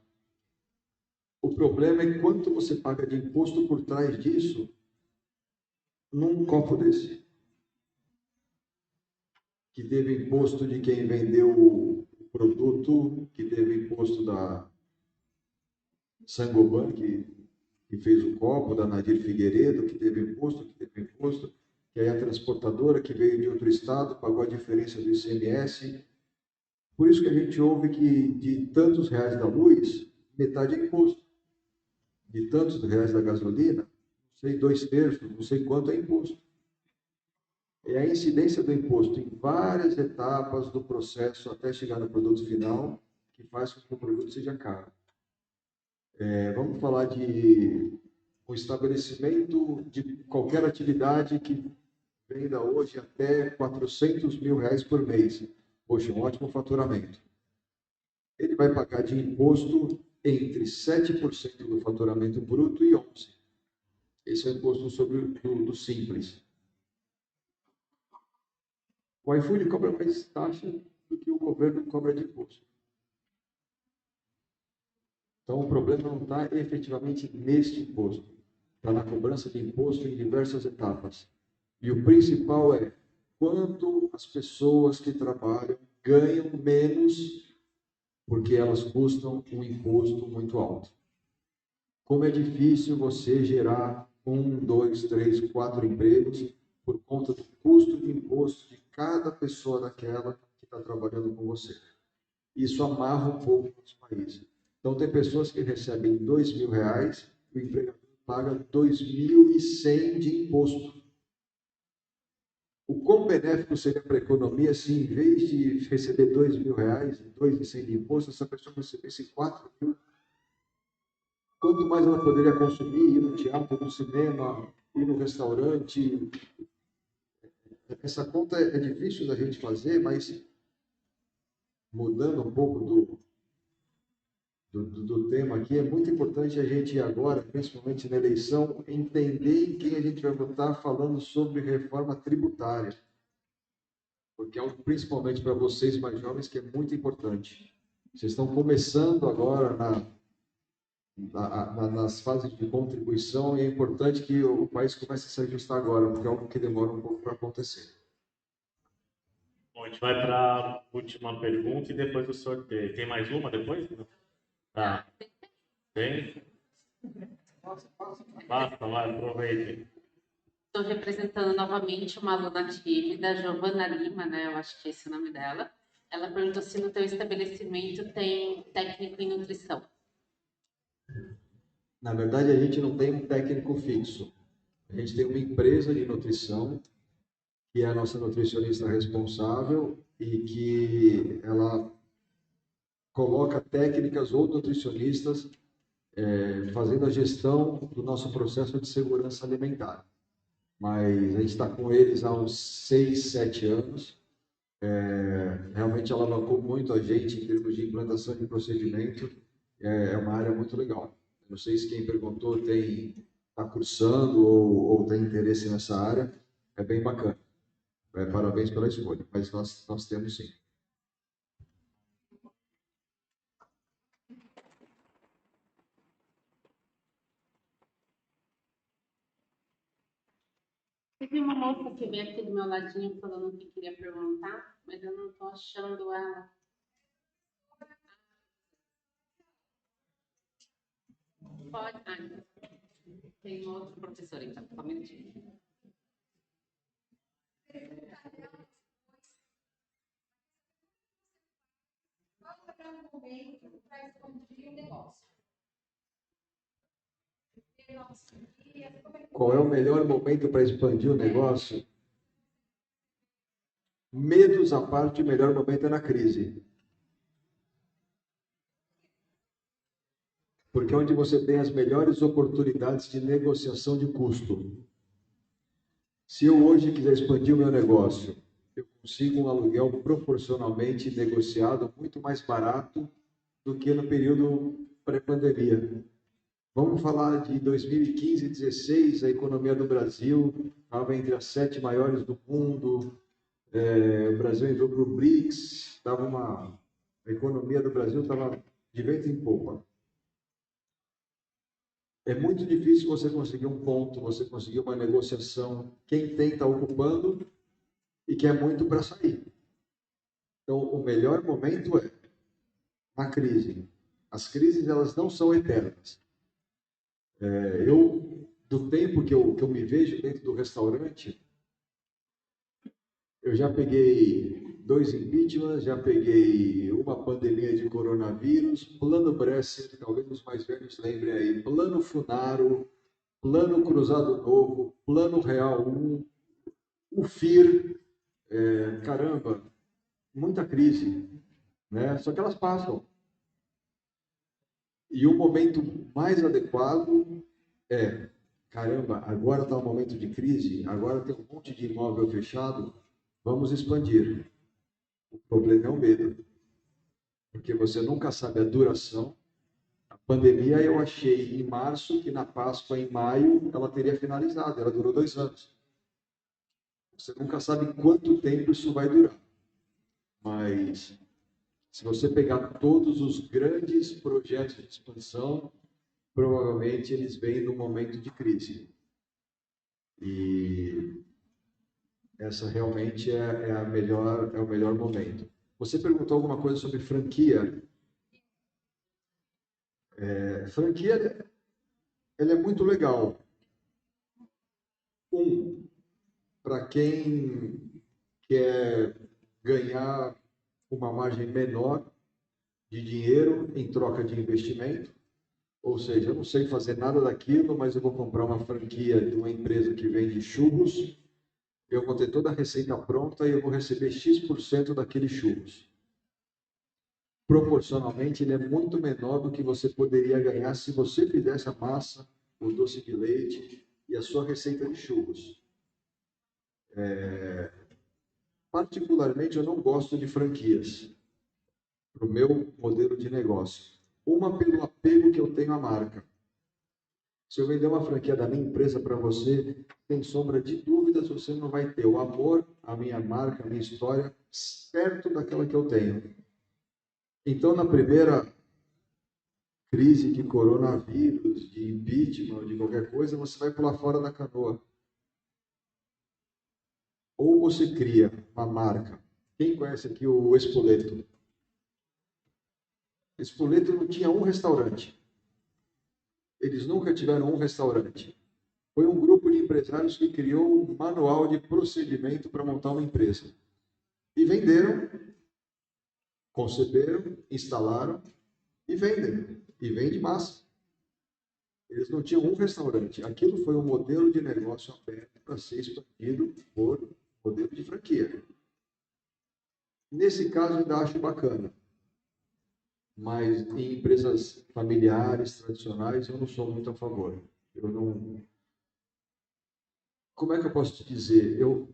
O problema é quanto você paga de imposto por trás disso num copo desse. Que teve imposto de quem vendeu o produto, que teve imposto da Sangoban, que fez o copo, da Nadir Figueiredo, que teve imposto, que aí a transportadora, que veio de outro estado, pagou a diferença do ICMS. Por isso que a gente ouve que de tantos reais da luz, metade é imposto. De tantos reais da gasolina, não sei, 2/3, não sei quanto é imposto. É a incidência do imposto em várias etapas do processo até chegar no produto final que faz com que o produto seja caro. Vamos falar de um estabelecimento de qualquer atividade que venda hoje até R$400 mil por mês. Poxa, um ótimo faturamento. Ele vai pagar de imposto entre 7% do faturamento bruto e 11%. Esse é o imposto sobre do simples. O iFood cobra mais taxa do que o governo cobra de imposto. Então, o problema não está efetivamente neste imposto. Está na cobrança de imposto em diversas etapas. E o principal é quanto as pessoas que trabalham ganham menos porque elas custam um imposto muito alto. Como é difícil você gerar 1, 2, 3, 4 empregos por conta do custo de imposto de cada pessoa daquela que está trabalhando com você. Isso amarra um pouco os países. Então, tem pessoas que recebem R$2.000, o empregador paga R$2.100 de imposto. O quão benéfico seria para a economia se, em vez de receber R$2.000, R$2.100 de imposto, essa pessoa recebesse R$4.000? Quanto mais ela poderia consumir, ir no teatro, no cinema, ir no restaurante. Essa conta é difícil da gente fazer, mas mudando um pouco do tema aqui, é muito importante a gente agora, principalmente na eleição, entender em quem a gente vai votar falando sobre reforma tributária. Porque é principalmente para vocês mais jovens que é muito importante. Vocês estão começando agora nas fases de contribuição e é importante que o país comece a se ajustar agora, porque é algo que demora um pouco para acontecer. Bom, a gente vai para a última pergunta e depois o sorteio. Tem mais uma depois? Tá. Tem? Basta, vai, aproveitem. Estou representando novamente uma aluna tímida, Giovana Lima, né? Eu acho que é esse o nome dela. Ela perguntou se no teu estabelecimento tem técnico em nutrição. Na verdade, a gente não tem um técnico fixo. A gente tem uma empresa de nutrição, que é a nossa nutricionista responsável e que ela coloca técnicas ou nutricionistas fazendo a gestão do nosso processo de segurança alimentar. Mas a gente está com eles há uns 6, 7 anos. Realmente alavancou muito a gente em termos de implantação de procedimento. É uma área muito legal. Não sei se quem perguntou está cursando ou tem interesse nessa área. É bem bacana. Parabéns pela escolha, mas nós temos sim. Teve uma moça que veio aqui do meu ladinho falando que queria perguntar, mas eu não estou achando ela. Pode. Tem uma outra professora, então, só um minutinho. Qual é o melhor momento para expandir o negócio? Medos à parte, o melhor momento é na crise. Porque é onde você tem as melhores oportunidades de negociação de custo. Se eu hoje quiser expandir o meu negócio, eu consigo um aluguel proporcionalmente negociado muito mais barato do que no período pré-pandemia. Vamos falar de 2015 e 2016, a economia do Brasil estava entre as 7 maiores do mundo, O Brasil entrou para o BRICS, a economia do Brasil estava de vento em popa. É muito difícil você conseguir um ponto, você conseguir uma negociação. Quem tem está ocupando e quer muito para sair. Então, o melhor momento é a crise. As crises, elas não são eternas. Do tempo que eu me vejo dentro do restaurante, eu já peguei 2 impeachments, já peguei uma pandemia de coronavírus, plano Brexit, talvez os mais velhos lembrem aí, plano Funaro, plano Cruzado Novo, plano Real 1, o FIR, caramba, muita crise, né? Só que elas passam. E o momento mais adequado é, caramba, agora está um momento de crise, agora tem um monte de imóvel fechado, vamos expandir. O problema é o medo, porque você nunca sabe a duração. A pandemia eu achei em março que na Páscoa, em maio, ela teria finalizado, ela durou 2 anos. Você nunca sabe quanto tempo isso vai durar. Mas se você pegar todos os grandes projetos de expansão, provavelmente eles vêm num momento de crise. E essa realmente é o melhor momento. Você perguntou alguma coisa sobre franquia. Franquia, ela é muito legal. Para quem quer ganhar uma margem menor de dinheiro em troca de investimento, ou seja, eu não sei fazer nada daquilo, mas eu vou comprar uma franquia de uma empresa que vende churros, eu vou ter toda a receita pronta e eu vou receber X% daqueles churros. Proporcionalmente, ele é muito menor do que você poderia ganhar se você fizesse a massa, o doce de leite e a sua receita de churros. Particularmente, eu não gosto de franquias para o meu modelo de negócio. Uma, pelo apego que eu tenho à marca. Se eu vender uma franquia da minha empresa para você, sem sombra de dúvidas, você não vai ter o amor à minha marca, à minha história, perto daquela que eu tenho. Então, na primeira crise de coronavírus, de impeachment, de qualquer coisa, você vai pular fora da canoa. Ou você cria uma marca. Quem conhece aqui o Spoleto? Spoleto não tinha um restaurante. Eles nunca tiveram um restaurante. Foi um grupo de empresários que criou um manual de procedimento para montar uma empresa. E venderam, conceberam, instalaram e vendem. E vende massa. Eles não tinham um restaurante. Aquilo foi um modelo de negócio aberto para ser expandido por modelo de franquia. Nesse caso, ainda acho bacana. Mas em empresas familiares, tradicionais, eu não sou muito a favor. Eu não... Como é que eu posso te dizer? Eu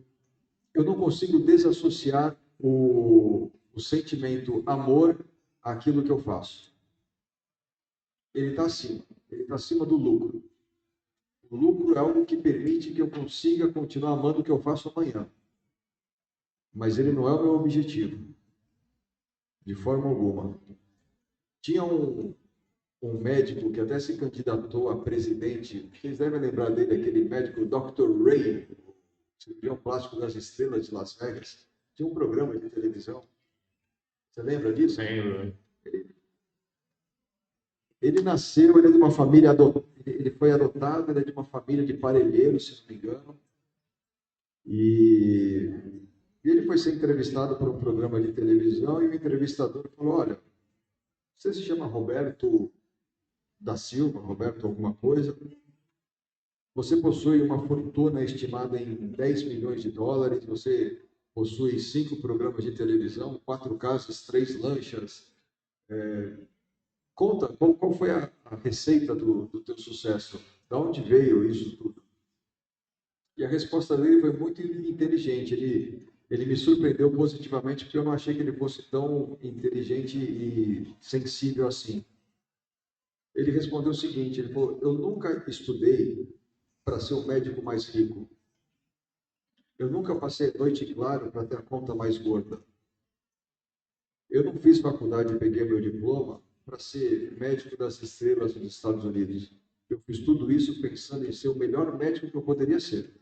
não consigo desassociar o sentimento amor àquilo que eu faço. Ele está acima do lucro. O lucro é algo que permite que eu consiga continuar amando o que eu faço amanhã. Mas ele não é o meu objetivo, de forma alguma. Tinha um médico que até se candidatou a presidente, vocês devem lembrar dele, aquele médico Dr. Ray, cirurgião plástico das estrelas de Las Vegas. Tinha um programa de televisão. Você lembra disso? Lembro. Ele nasceu, ele é de uma família ele foi adotado, ele é de uma família de parelheiros, se não me engano. E ele foi ser entrevistado por um programa de televisão e o entrevistador falou: olha, você se chama Roberto da Silva, Roberto alguma coisa, você possui uma fortuna estimada em 10 milhões de dólares, você possui 5 programas de televisão, 4 casas, 3 lanchas. Conta, qual foi a receita do teu sucesso? De onde veio isso tudo? E a resposta dele foi muito inteligente. Ele me surpreendeu positivamente, porque eu não achei que ele fosse tão inteligente e sensível assim. Ele respondeu o seguinte, ele falou: eu nunca estudei para ser o médico mais rico. Eu nunca passei noite em claro para ter a conta mais gorda. Eu não fiz faculdade e peguei meu diploma para ser médico das estrelas nos Estados Unidos. Eu fiz tudo isso pensando em ser o melhor médico que eu poderia ser.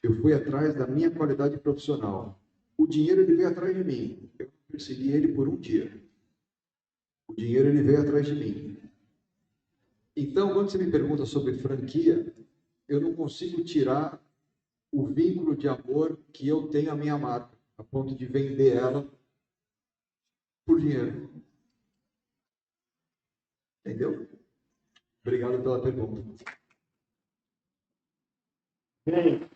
Eu fui atrás da minha qualidade profissional. O dinheiro, ele veio atrás de mim. Eu persegui ele por um dia. O dinheiro, ele veio atrás de mim. Então, quando você me pergunta sobre franquia, eu não consigo tirar o vínculo de amor que eu tenho à minha marca, a ponto de vender ela por dinheiro. Entendeu? Obrigado pela pergunta. Bem,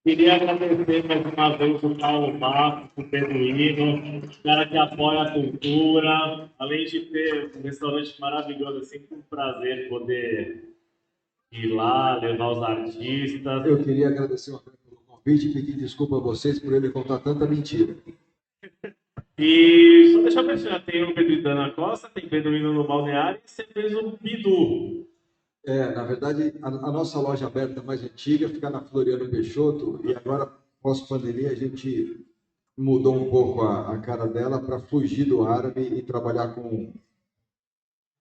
queria agradecer mais uma vez o Paulo Marcos, o Beduíno, o cara que apoia a cultura, além de ter um restaurante maravilhoso, é sempre um prazer poder ir lá, levar os artistas. Eu queria agradecer pelo convite e pedir desculpa a vocês por ele contar tanta mentira. E só deixar eu mencionar, tem o Beduíno na Costa, tem Beduíno no Balneário e você fez o Bidu. Na verdade, a nossa loja aberta mais antiga fica na Floriano Peixoto e agora, pós-pandemia, a gente mudou um pouco a cara dela para fugir do árabe e trabalhar com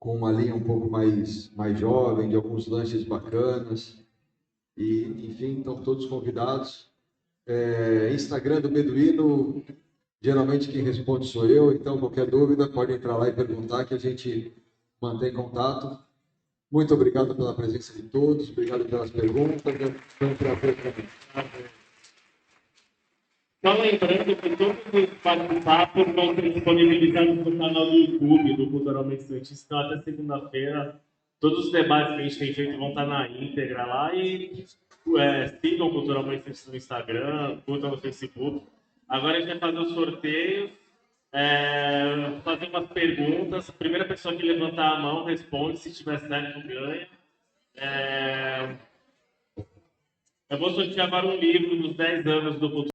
uma linha um pouco mais jovem, de alguns lanches bacanas. E, enfim, estão todos convidados. Instagram do Beduíno, geralmente quem responde sou eu, então qualquer dúvida pode entrar lá e perguntar que a gente mantém contato. Muito obrigado pela presença de todos, obrigado pelas perguntas, foi um prazer para mim. Só lembrando que todos os bate-papos vão ser disponibilizados no canal do YouTube do Culturalmente Santista, então até segunda-feira. Todos os debates que a gente tem feito vão estar na íntegra lá e sigam Culturalmente Santista no Instagram, curtam no Facebook. Agora a gente vai fazer o sorteio, fazer umas perguntas. A primeira pessoa que levantar a mão responde, se tiver certo ganha. Eu vou sortear agora um livro dos 10 anos do Cultura.